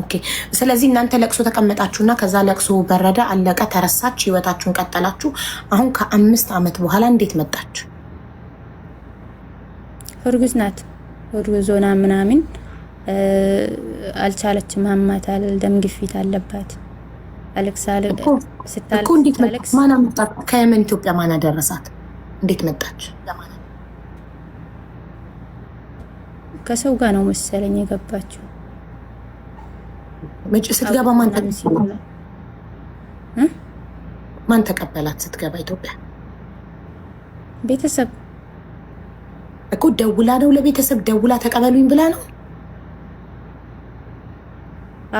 ኦኬ ስለዚህ እናንተ ለቅሶ ተቀመጣችሁና ከዛ ለቅሶ በረደ፣ አለቀ፣ ተረሳች፣ ህይወታችሁን ቀጠላችሁ። አሁን ከ5 ዓመት በኋላ እንዴት መጣች? እርጉዝ ናት። እርጉዞና ምናምን አልቻለችም፣ አማታል፣ ደም ግፊት አለባት። አለክሳለ እኮ እንዴት መጣች? ማን አመጣት? ከየመን ኢትዮጵያ ማን አደረሳት? እንዴት መጣች? ከሰው ጋር ነው መሰለኝ የገባችው። ስትገባ ማን ተቀበላት? ስትገባ ኢትዮጵያ ቤተሰብ እኮ ደውላ ነው ለቤተሰብ ደውላ ተቀበሉኝ ብላ ነው።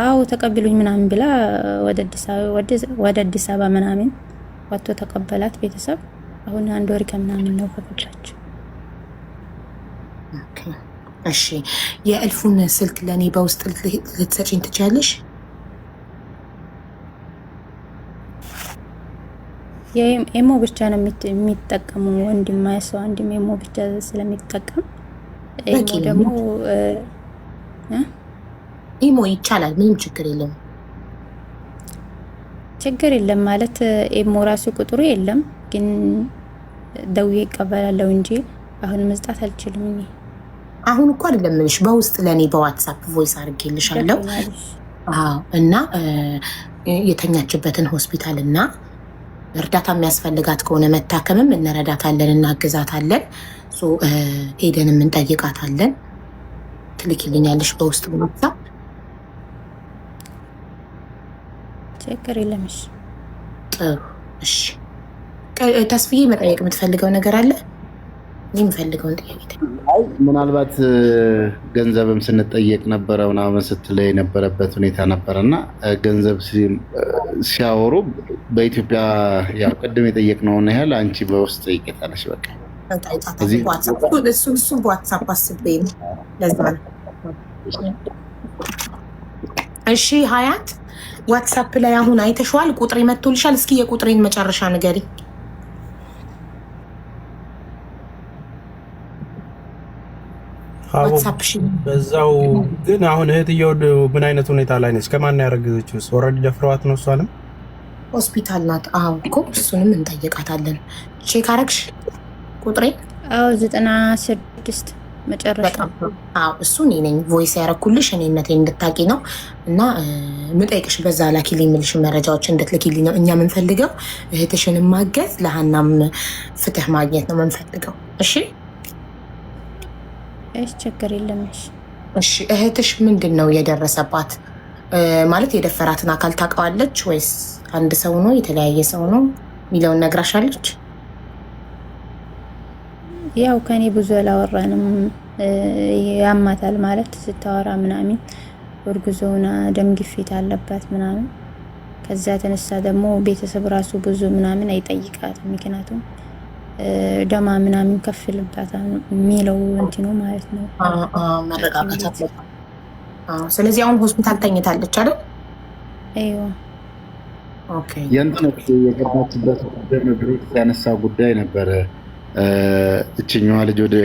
አዎ ተቀበሉኝ ምናምን ብላ ወደ አዲስ አበባ ምናምን ወጥቶ ተቀበላት ቤተሰብ። አሁን 1 ወር ከምናምን ነው ከገባች። ኦኬ እሺ፣ የእልፉን ስልክ ለኔ በውስጥ ልትሰጪኝ ትችያለሽ? የኤሞ ብቻ ነው የሚጠቀሙ ወንድም ማይሰው ወንድም ኤሞ ብቻ ስለሚጠቀም ኤሞ ደግሞ ኢሞ ይቻላል፣ ምንም ችግር የለም። ችግር የለም ማለት ኤሞ ራሱ ቁጥሩ የለም፣ ግን ደውዬ ይቀበላለሁ እንጂ አሁን መስጣት አልችልም። እኔ አሁን እኮ አይደለም ምንሽ በውስጥ ለኔ በዋትስአፕ ቮይስ አድርጌልሻለሁ። አዎ እና የተኛችበትን ሆስፒታል እና እርዳታ የሚያስፈልጋት ከሆነ መታከምም እንረዳታለን፣ እናግዛታለን። ሄደንም እንጠይቃታለን። ትልኪልኛለሽ በውስጥ በዋትስአፕ። ችግር የለም። እሺ ጥሩ። እሺ ተስፍዬ መጠየቅ የምትፈልገው ነገር አለ? እኔ የምፈልገውን ጥያቄ ምናልባት ገንዘብም ስንጠየቅ ነበረ ምናምን ስትል የነበረበት ሁኔታ ነበረና ገንዘብ ሲያወሩ በኢትዮጵያ ያው ቅድም የጠየቅነውን ያህል አንቺ በውስጥ ጠይቄታለሽ። በቃ እሱ በዋትስአፕ አስቤ ነው፣ ለዛ ነው። እሺ ሀያት ዋትስአፕ ላይ አሁን አይተሽዋል? ቁጥሬ መጥቶልሻል? እስኪ የቁጥሬን መጨረሻ ንገሪ። በዛው ግን አሁን እህትየው ምን አይነት ሁኔታ ላይ ነች? ከማን ያረገዘችው? ኦልሬዲ ደፍረዋት ነው? እሷንም ሆስፒታል ናት። አዎ እኮ እሱንም እንጠይቃታለን። ቼክ አረግሽ ቁጥሬ? አዎ 96 መጨረሻ። አዎ እሱ እኔ ነኝ ቮይስ ያረኩልሽ፣ እኔነቴን እንድታቂ ነው። እና ምጠይቅሽ በዛ ላኪልኝ የምልሽ መረጃዎች እንድትልኪልኝ ነው። እኛ የምንፈልገው እህትሽን ማገዝ፣ ለሀናም ፍትህ ማግኘት ነው የምንፈልገው። እሺ እሺ ችግር የለም። እሺ እህትሽ ምንድን ነው የደረሰባት? ማለት የደፈራትን አካል ታውቀዋለች ወይስ አንድ ሰው ነው የተለያየ ሰው ነው የሚለውን ነግራሻለች? ያው ከኔ ብዙ አላወራንም። ያማታል ማለት ስታወራ ምናምን እርጉዞና ደም ግፊት አለባት ምናምን። ከዛ ተነሳ ደግሞ ቤተሰብ ራሱ ብዙ ምናምን አይጠይቃትም፣ ምክንያቱም ደማ ምናምን ከፍልባት የሚለው እንትኑ ማለት ነው። መረጋጋት አለባት። ስለዚህ አሁን ሆስፒታል ተኝታለች አይደል? አይዋ ኦኬ። የእንትነች የገባችበት ደምግሪት ያነሳ ጉዳይ ነበረ። እችኛዋ ልጅ ወደ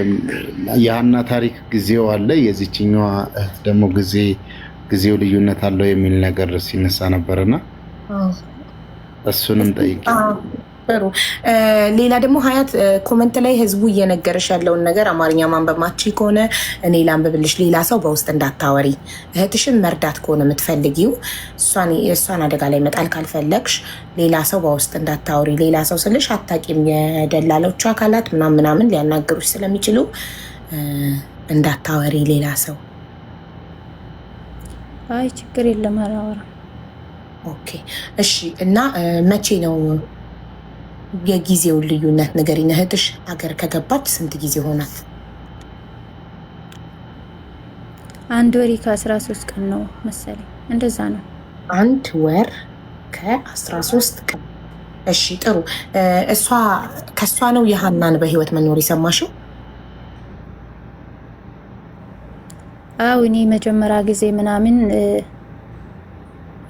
የሀና ታሪክ ጊዜው አለ፣ የዚችኛዋ እህት ደግሞ ጊዜው ልዩነት አለው የሚል ነገር ሲነሳ ነበርና እሱንም ጠይቄ ጥሩ። ሌላ ደግሞ ሀያት ኮመንት ላይ ህዝቡ እየነገረሽ ያለውን ነገር አማርኛ ማንበብ ማትችይ ከሆነ እኔ ላንብብልሽ። ሌላ ሰው በውስጥ እንዳታወሪ። እህትሽን መርዳት ከሆነ የምትፈልጊው እሷን አደጋ ላይ መጣል ካልፈለግሽ ሌላ ሰው በውስጥ እንዳታወሪ። ሌላ ሰው ስልሽ አታቂም፣ የደላሎቹ አካላት ምናምን ሊያናግሩሽ ስለሚችሉ እንዳታወሪ ሌላ ሰው። አይ ችግር የለም አላወራ። ኦኬ እሺ። እና መቼ ነው የጊዜውን ልዩነት ንገሪኝ። እህትሽ ሀገር ከገባች ስንት ጊዜ ሆናት? 1 ወር ከ13 ቀን ነው መሰለኝ፣ እንደዛ ነው። 1 ወር ከ13 ቀን። እሺ ጥሩ። ከእሷ ነው የሀናን በህይወት መኖር የሰማሽው? አው እኔ መጀመሪያ ጊዜ ምናምን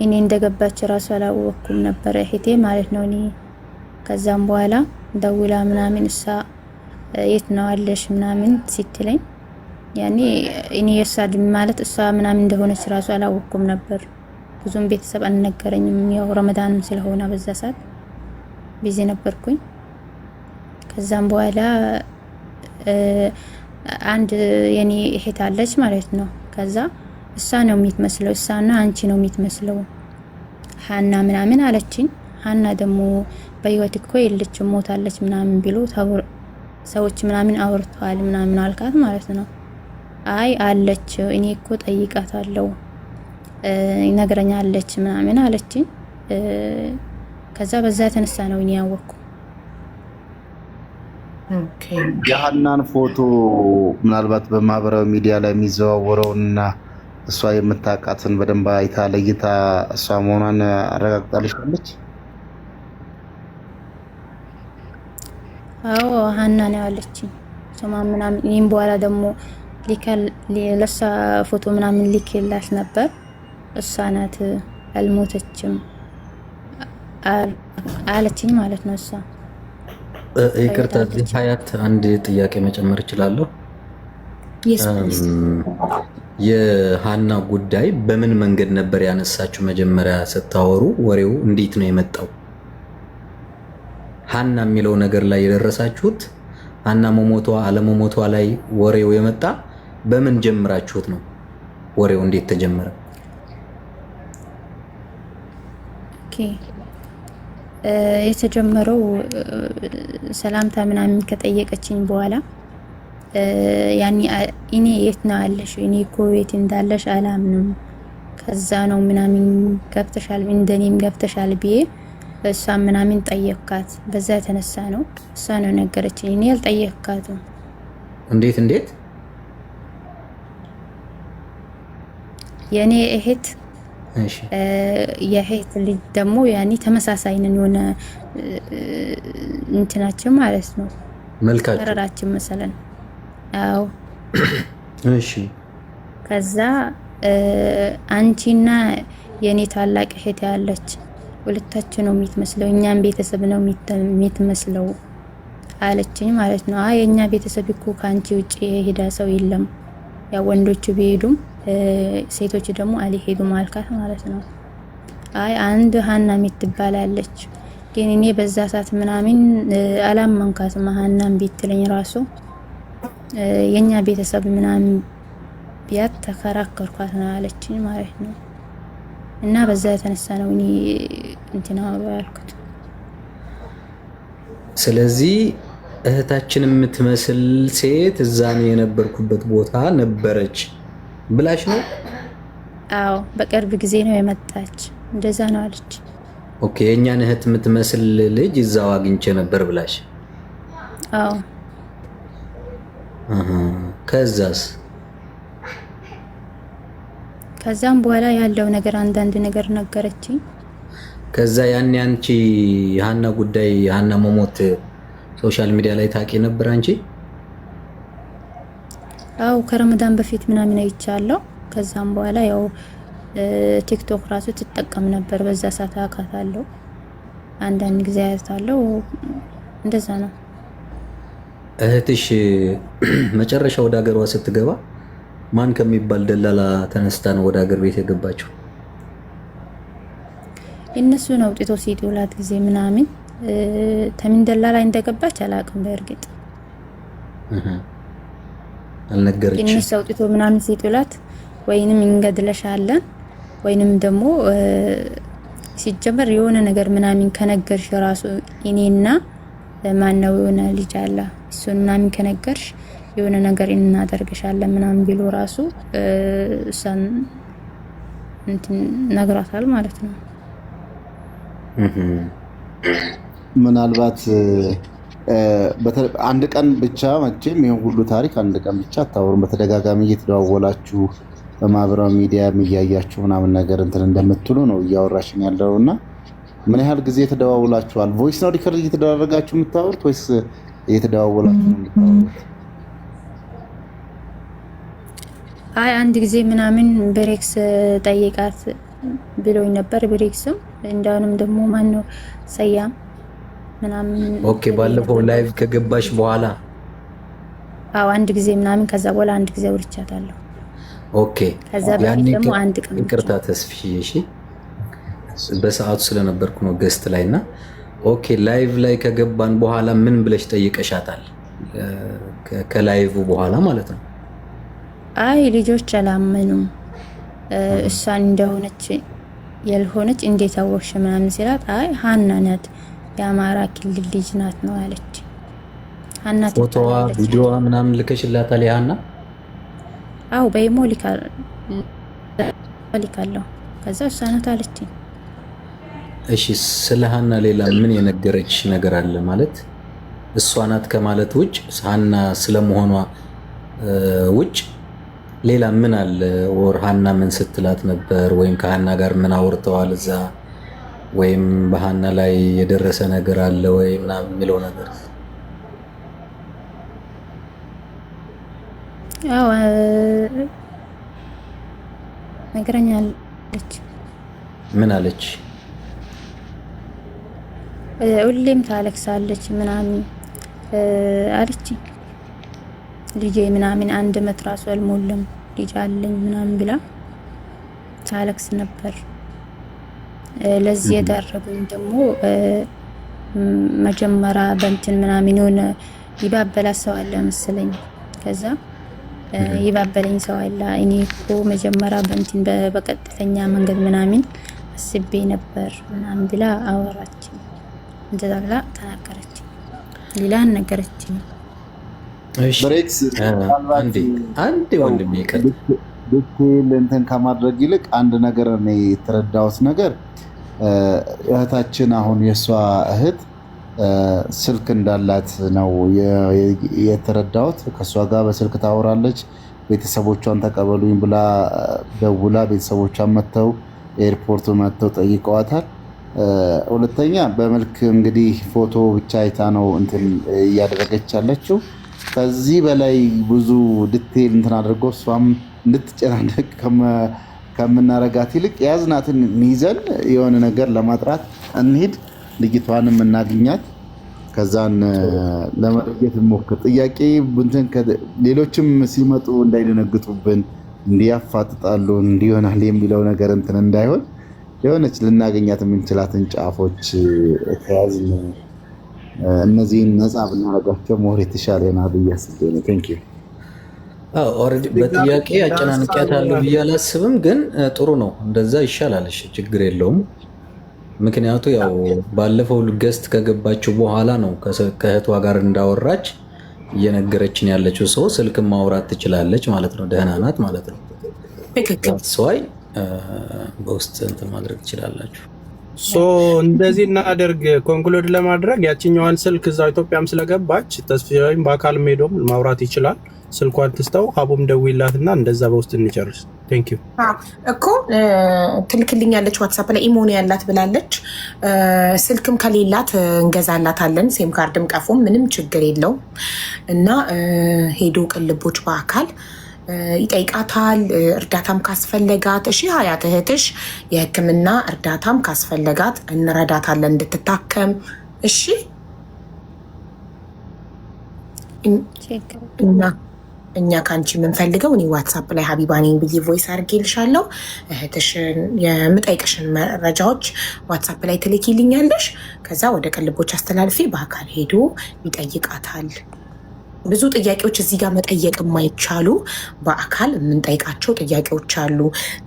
እኔ እንደገባች ራሱ አላወቅኩም ነበር፣ እህቴ ማለት ነው። እኔ ከዛም በኋላ ደውላ ምናምን እሷ የት ነው አለሽ ምናምን ስትለኝ ያኔ እኔ የእሷ ማለት እሷ ምናምን እንደሆነች ራሱ አላወቅኩም ነበር። ብዙም ቤተሰብ አልነገረኝም። ያው ረመዳንም ስለሆነ በዛ ሰዓት ቢዚ ነበርኩኝ። ከዛም በኋላ አንድ የኔ እህት አለች ማለት ነው። ከዛ እሷ ነው የምትመስለው፣ እሷና አንቺ ነው የምትመስለው ሀና ምናምን አለችኝ። ሀና ደግሞ በህይወት እኮ የለችም ሞታለች ምናምን ቢሉ ሰዎች ምናምን አውርተዋል ምናምን አልካት ማለት ነው። አይ አለች፣ እኔ እኮ ጠይቃታለሁ ይነግረኛለች ምናምን አለችኝ። ከዛ በዛ የተነሳ ነው እኔ ያወቅኩ። የሀናን ፎቶ ምናልባት በማህበራዊ ሚዲያ ላይ የሚዘዋወረውና እሷ የምታውቃትን በደንብ አይታ ለይታ እሷ መሆኗን አረጋግጣልሻለች? አዎ ሀና ነው ያለችኝ ስሟ ምናምን። ይህም በኋላ ደግሞ ለእሷ ፎቶ ምናምን ሊክላሽ ነበር። እሷ ናት አልሞተችም አለችኝ ማለት ነው። እሷ ይቅርታ፣ እዚህ ሀያት አንድ ጥያቄ መጨመር እችላለሁ? የሀና ጉዳይ በምን መንገድ ነበር ያነሳችሁ? መጀመሪያ ስታወሩ ወሬው እንዴት ነው የመጣው? ሀና የሚለው ነገር ላይ የደረሳችሁት ሀና መሞቷ አለመሞቷ ላይ ወሬው የመጣ በምን ጀምራችሁት ነው? ወሬው እንዴት ተጀመረ? ኦኬ የተጀመረው ሰላምታ ምናምን ከጠየቀችኝ በኋላ ያኔ እኔ የት ነው ያለሽ? እኔ እኮ የት እንዳለሽ አላምንም። ከዛ ነው ምናምን ገብተሻል፣ እንደኔም ገብተሻል ብዬ እሷ ምናምን ጠየቅካት። በዛ የተነሳ ነው እሷ ነው ነገረችኝ። እኔ አልጠየቅካትም። እንዴት የኔ እህት የእህት ልጅ ደግሞ ያኔ ተመሳሳይ ነን፣ የሆነ እንትናችን ማለት ነው መልካችን ተራራችን መሰለን። አዎ እሺ። ከዛ አንቺና የኔ ታላቅ እህት ያለች ሁለታችን ነው የምትመስለው፣ እኛም ቤተሰብ ነው የምትመስለው አለችኝ ማለት ነው። አይ የኛ ቤተሰብ እኮ ካንቺ ውጪ የሄዳ ሰው የለም፣ ያ ወንዶቹ ቢሄዱም ሴቶች ደግሞ አልሄዱም አልካት ማለት ነው። አይ አንድ ሀና የምትባላለች ግን እኔ በዛ ሰዓት ምናምን አላመንካትም። ሀናም ቢትለኝ ራሱ የኛ ቤተሰብ ምናምን ቢያት ተከራከርኳት ነው አለችኝ ማለት ነው። እና በዛ የተነሳ ነው እኔ እንትና ያልኩት። ስለዚህ እህታችን የምትመስል ሴት እዛ ነው የነበርኩበት ቦታ ነበረች ብላሽ ነው? አዎ በቅርብ ጊዜ ነው የመጣች፣ እንደዛ ነው አለች። ኦኬ የእኛን እህት የምትመስል ልጅ እዛው አግኝቼ ነበር ብላሽ? አዎ። ከዛስ? ከዛም በኋላ ያለው ነገር አንዳንድ ነገር ነገረችኝ። ከዛ ያኔ አንቺ የሀና ጉዳይ የሀና መሞት ሶሻል ሚዲያ ላይ ታውቂ ነበር አንቺ? አው ከረመዳን በፊት ምናምን አይቻለሁ። ከዛም በኋላ ያው ቲክቶክ ራሱ ትጠቀም ነበር። በዛ ሰዓት አውቃታለሁ፣ አንዳንድ ጊዜ አያታለሁ። እንደዛ ነው። እህትሽ መጨረሻ ወደ ሀገሯ ስትገባ ማን ከሚባል ደላላ ተነስታ ነው ወደ ሀገር ቤት የገባችው? እነሱ ነው ጥቶ ሲጥላት ጊዜ ምናምን ተምን ደላላ እንደገባች አላውቅም። በእርግጥ አልነገረችም። እነሱ አውጥቶ ምናምን ሲጥላት ወይንም እንገድለሻለን ወይንም ደግሞ ሲጀመር የሆነ ነገር ምናምን ከነገርሽ ራሱ እኔና ማነው የሆነ ልጅ አለ እሱን ምናምን ከነገርሽ የሆነ ነገር እናደርግሻለን ምናምን ቢሉ ራሱ እሷን እንትን ነግራታል ማለት ነው። ምናልባት አንድ ቀን ብቻ መቼም ይሄን ሁሉ ታሪክ አንድ ቀን ብቻ አታወሩም። በተደጋጋሚ እየተደዋወላችሁ በማህበራዊ ሚዲያ የሚያያችሁ ምናምን ነገር እንትን እንደምትሉ ነው እያወራሽኝ ያለውና ምን ያህል ጊዜ ተደዋውላችኋል? ቮይስ ነው ሪከርድ እየተደረጋችሁ የምታወሩት ወይስ እየተደዋወላችሁ ነው የምታወሩት? አይ አንድ ጊዜ ምናምን ብሬክስ ጠይቃት ብሎኝ ነበር። ብሬክስም እንደውንም ደግሞ ማን ነው ሰያም ምናምን። ኦኬ ባለፈው ላይቭ ከገባሽ በኋላ? አዎ አንድ ጊዜ ምናምን ከዛ በኋላ አንድ ጊዜ ወርቻታለሁ። ኦኬ ከዛ በፊት ደግሞ አንድ ቀን ይቅርታ ተስፍዬ፣ እሺ በሰዓቱ ስለነበርኩ ነው ገስት ላይና። ኦኬ ላይቭ ላይ ከገባን በኋላ ምን ብለሽ ጠይቀሻታል? ከላይቭ በኋላ ማለት ነው። አይ ልጆች አላመኑም እሷን እንደሆነች ያልሆነች እንዴት አወቅሽ ምናምን ሲላት አይ ሀና ናት የአማራ ክልል ልጅ ናት ነው አለች። ሀና ፎቶዋ ቪዲዮዋ ምናምን ልከሽላታል ያና? አው በኢሞ ልካለሁ። ከዛ እሷ ናት አለችኝ። እሺ ስለ ሀና ሌላ ምን የነገረችሽ ነገር አለ? ማለት እሷ ናት ከማለት ውጭ ሀና ስለመሆኗ ውጭ ሌላ ምን አለ? ወር ሀና ምን ስትላት ነበር? ወይም ከሀና ጋር ምን አውርተዋል እዛ? ወይም በሀና ላይ የደረሰ ነገር አለ ወይ ምናምን የሚለው ነገር? አዎ ነገረኛለች። ምን አለች? ሁሌም ታለቅሳለች ምናምን አለች። ልጄ ምናምን 1 ዓመት ራሱ አልሞላም ልጅ አለኝ ምናምን ብላ ታለቅስ ነበር። ለዚህ የዳረጉኝ ደግሞ መጀመሪያ በእንትን ምናምን የሆነ ይባበላ ሰው አለ መሰለኝ። ከዛ ይባበለኝ ሰው አለ። እኔ እኮ መጀመሪያ በእንትን በቀጥተኛ መንገድ ምናምን አስቤ ነበር ምናምን ብላ አወራች። እንደዛ ብላ ተናገረች። ሌላ ነገረችኝ። እሺ አንዴ ወንድሜ ይቀር ዲቴል እንትን ከማድረግ ይልቅ አንድ ነገር እኔ የተረዳሁት ነገር እህታችን አሁን የእሷ እህት ስልክ እንዳላት ነው የተረዳሁት። ከእሷ ጋር በስልክ ታወራለች። ቤተሰቦቿን ተቀበሉኝ ብላ ደውላ ቤተሰቦቿን መጥተው ኤርፖርት መጥተው ጠይቀዋታል። ሁለተኛ በመልክ እንግዲህ ፎቶ ብቻ አይታ ነው እንትን እያደረገች ያለችው። ከዚህ በላይ ብዙ ዲቴል እንትን አድርጎ እሷም እንድትጨናነቅ ከምናረጋት ይልቅ የያዝናትን ይዘን የሆነ ነገር ለማጥራት እንሂድ፣ ልጅቷንም እናግኛት፣ ከዛን ለመረጃት እንሞክር። ጥያቄ እንትን ሌሎችም ሲመጡ እንዳይደነግጡብን እንዲያፋጥጣሉ እንዲሆናል የሚለው ነገር እንትን እንዳይሆን የሆነች ልናገኛት የምንችላትን ጫፎች ተያዝን እነዚህን ነፃ ብናረጋቸው ሞር የተሻለ ነው ብዬ አስቤ ነው። ቴንክ ዩ። ኦልሬዲ በጥያቄ አጨናንቂያታለሁ ብዬ አላስብም፣ ግን ጥሩ ነው እንደዛ ይሻላል። እሺ ችግር የለውም። ምክንያቱ ያው ባለፈው ገስት ከገባችው በኋላ ነው ከእህቷ ጋር እንዳወራች እየነገረችን ያለችው። ሰው ስልክ ማውራት ትችላለች ማለት ነው። ደህና ናት ማለት ነው። ሰዋይ በውስጥ እንትን ማድረግ ትችላላችሁ። እንደዚህ እናደርግ። ኮንክሉድ ለማድረግ ያችኛዋን ስልክ እዛው ኢትዮጵያም ስለገባች ተስፋዬም በአካል ሄዶም ማውራት ይችላል። ስልኳን ትስተው ሀቡም ደውይላትና እንደዛ በውስጥ እንጨርስ። ቴንክ ዩ እኮ ትልክልኛለች ዋትሳፕ ላይ ኢሞኒ ያላት ብላለች። ስልክም ከሌላት እንገዛላታለን። ሴም ካርድም ቀፎም ምንም ችግር የለው እና ሄዶ ቅልቦች በአካል ይጠይቃታል። እርዳታም ካስፈለጋት እሺ ሀያት እህትሽ የሕክምና እርዳታም ካስፈለጋት እንረዳታለን እንድትታከም። እሺ እኛ ከአንቺ የምንፈልገው እኔ ዋትሳፕ ላይ ሀቢባ ነኝ ብዬ ቮይስ አድርጌልሻለሁ። እህትሽን የምጠይቅሽን መረጃዎች ዋትሳፕ ላይ ትልኪልኛለሽ። ከዛ ወደ ቅልቦች አስተላልፌ በአካል ሄዶ ይጠይቃታል። ብዙ ጥያቄዎች እዚህ ጋር መጠየቅ የማይቻሉ በአካል የምንጠይቃቸው ጥያቄዎች አሉ።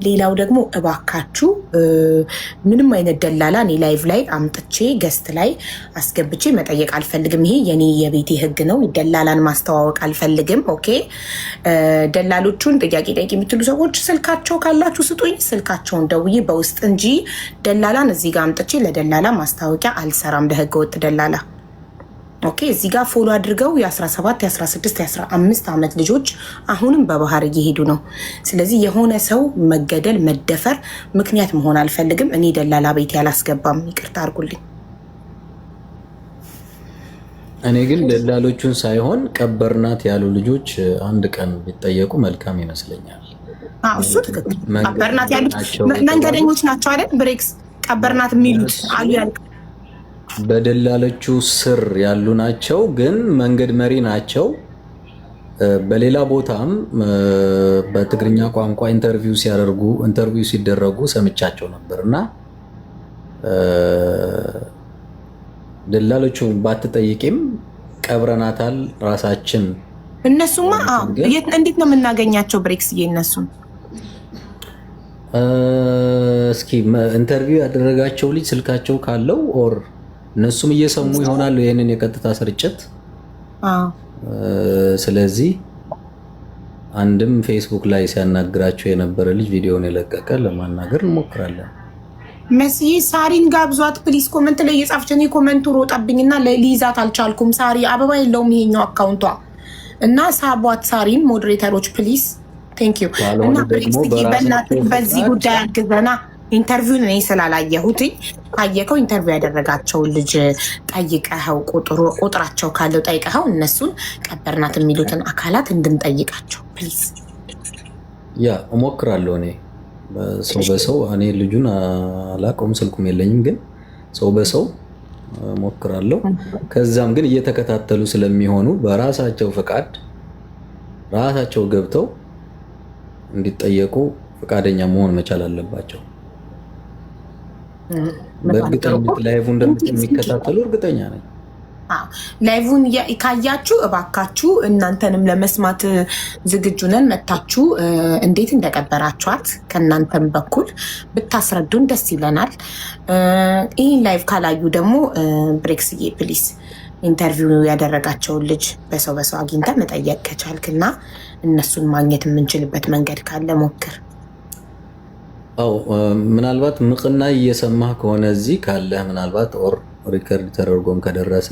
ሌላው ደግሞ እባካችሁ ምንም አይነት ደላላ እኔ ላይቭ ላይ አምጥቼ ገስት ላይ አስገብቼ መጠየቅ አልፈልግም። ይሄ የኔ የቤቴ ህግ ነው። ደላላን ማስተዋወቅ አልፈልግም። ኦኬ። ደላሎቹን ጥያቄ ጠይቅ የምትሉ ሰዎች ስልካቸው ካላችሁ ስጡኝ። ስልካቸውን ደውዬ በውስጥ እንጂ ደላላን እዚህ ጋር አምጥቼ ለደላላ ማስታወቂያ አልሰራም። ለህገ ወጥ ደላላ ኦኬ። እዚህ ጋር ፎሎ አድርገው የ17 የ16 የ15 ዓመት ልጆች አሁንም በባህር እየሄዱ ነው። ስለዚህ የሆነ ሰው መገደል መደፈር ምክንያት መሆን አልፈልግም። እኔ ደላላ ቤት ያላስገባም። ይቅርታ አድርጉልኝ። እኔ ግን ደላሎቹን ሳይሆን ቀበርናት ያሉ ልጆች አንድ ቀን ቢጠየቁ መልካም ይመስለኛል። እሱ ትክክል። ቀበርናት ያሉት መንገደኞች ናቸው አይደል? ብሬክስ ቀበርናት የሚሉት አሉ ያልክ በደላለቹ ስር ያሉ ናቸው፣ ግን መንገድ መሪ ናቸው። በሌላ ቦታም በትግርኛ ቋንቋ ኢንተርቪው ሲደረጉ ሰምቻቸው ነበርና ደላለቹ ባትጠይቂም ቀብረናታል ራሳችን። እነሱማ እንዴት ነው የምናገኛቸው? ብሬክስ እነሱን እስኪ ኢንተርቪው ያደረጋቸው ልጅ ስልካቸው ካለው ኦር እነሱም እየሰሙ ይሆናሉ ይሄንን የቀጥታ ስርጭት። ስለዚህ አንድም ፌስቡክ ላይ ሲያናግራቸው የነበረ ልጅ ቪዲዮውን የለቀቀ ለማናገር እንሞክራለን። መሲ ሳሪን ጋብዟት ፕሊስ። ኮመንት ላይ የጻፍች እኔ ኮመንቱ ሮጠብኝና ሊይዛት አልቻልኩም። ሳሪ አበባ የለውም ይሄኛው አካውንቷ እና ሳቧት ሳሪን ሞዴሬተሮች ፕሊስ። ቴንክ ዩ። እና በዚህ ጉዳይ አግዘና ኢንተርቪውን እኔ ስላላየሁት ካየከው ኢንተርቪው ያደረጋቸውን ልጅ ጠይቀኸው ቁጥራቸው ካለው ጠይቀኸው እነሱን ቀበርናት የሚሉትን አካላት እንድንጠይቃቸው ፕሊዝ። ያ እሞክራለሁ እኔ ሰው በሰው እኔ ልጁን አላውቀውም ስልኩም የለኝም፣ ግን ሰው በሰው እሞክራለሁ። ከዛም ግን እየተከታተሉ ስለሚሆኑ በራሳቸው ፈቃድ ራሳቸው ገብተው እንዲጠየቁ ፈቃደኛ መሆን መቻል አለባቸው። በእርግጠኝነት ላይቭን እንደሚከታተሉ እርግጠኛ ነኝ። ላይቭን ካያችሁ እባካችሁ እናንተንም ለመስማት ዝግጁ ነን። መታችሁ እንዴት እንደቀበራችኋት ከእናንተም በኩል ብታስረዱን ደስ ይለናል። ይህን ላይቭ ካላዩ ደግሞ ብሬክስዬ ፕሊስ ኢንተርቪው ያደረጋቸውን ልጅ በሰው አግኝተ መጠየቅ ከቻልክና እነሱን ማግኘት የምንችልበት መንገድ ካለ ሞክር። አው ምናልባት ምቅና እየሰማህ ከሆነ እዚህ ካለ ምናልባት ኦር ሪከርድ ተደርጎም ከደረሰ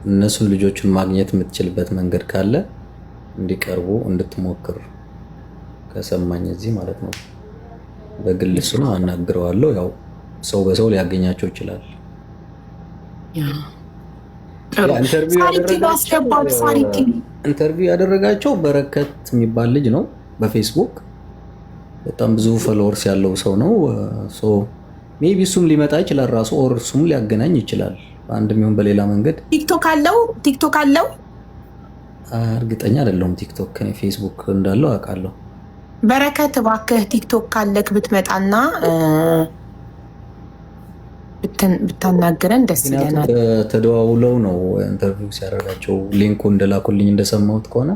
እነሱን ልጆቹን ማግኘት የምትችልበት መንገድ ካለ እንዲቀርቡ እንድትሞክር ከሰማኝ እዚህ ማለት ነው። በግል እሱን አናግረዋለሁ። ያው ሰው በሰው ሊያገኛቸው ይችላል። ኢንተርቪው ያደረጋቸው በረከት የሚባል ልጅ ነው በፌስቡክ በጣም ብዙ ፎሎወርስ ያለው ሰው ነው። ሜቢ እሱም ሊመጣ ይችላል ራሱ ኦር እሱም ሊያገናኝ ይችላል በአንድም ይሁን በሌላ መንገድ። ቲክቶክ አለው እርግጠኛ አይደለሁም። ቲክቶክ ከኔ ፌስቡክ እንዳለው አውቃለሁ። በረከት እባክህ ቲክቶክ ካለክ ብትመጣና ብታናገረን ደስ ይለናል። ተደዋውለው ነው ኢንተርቪው ሲያደርጋቸው ሊንኩ እንደላኩልኝ እንደሰማሁት ከሆነ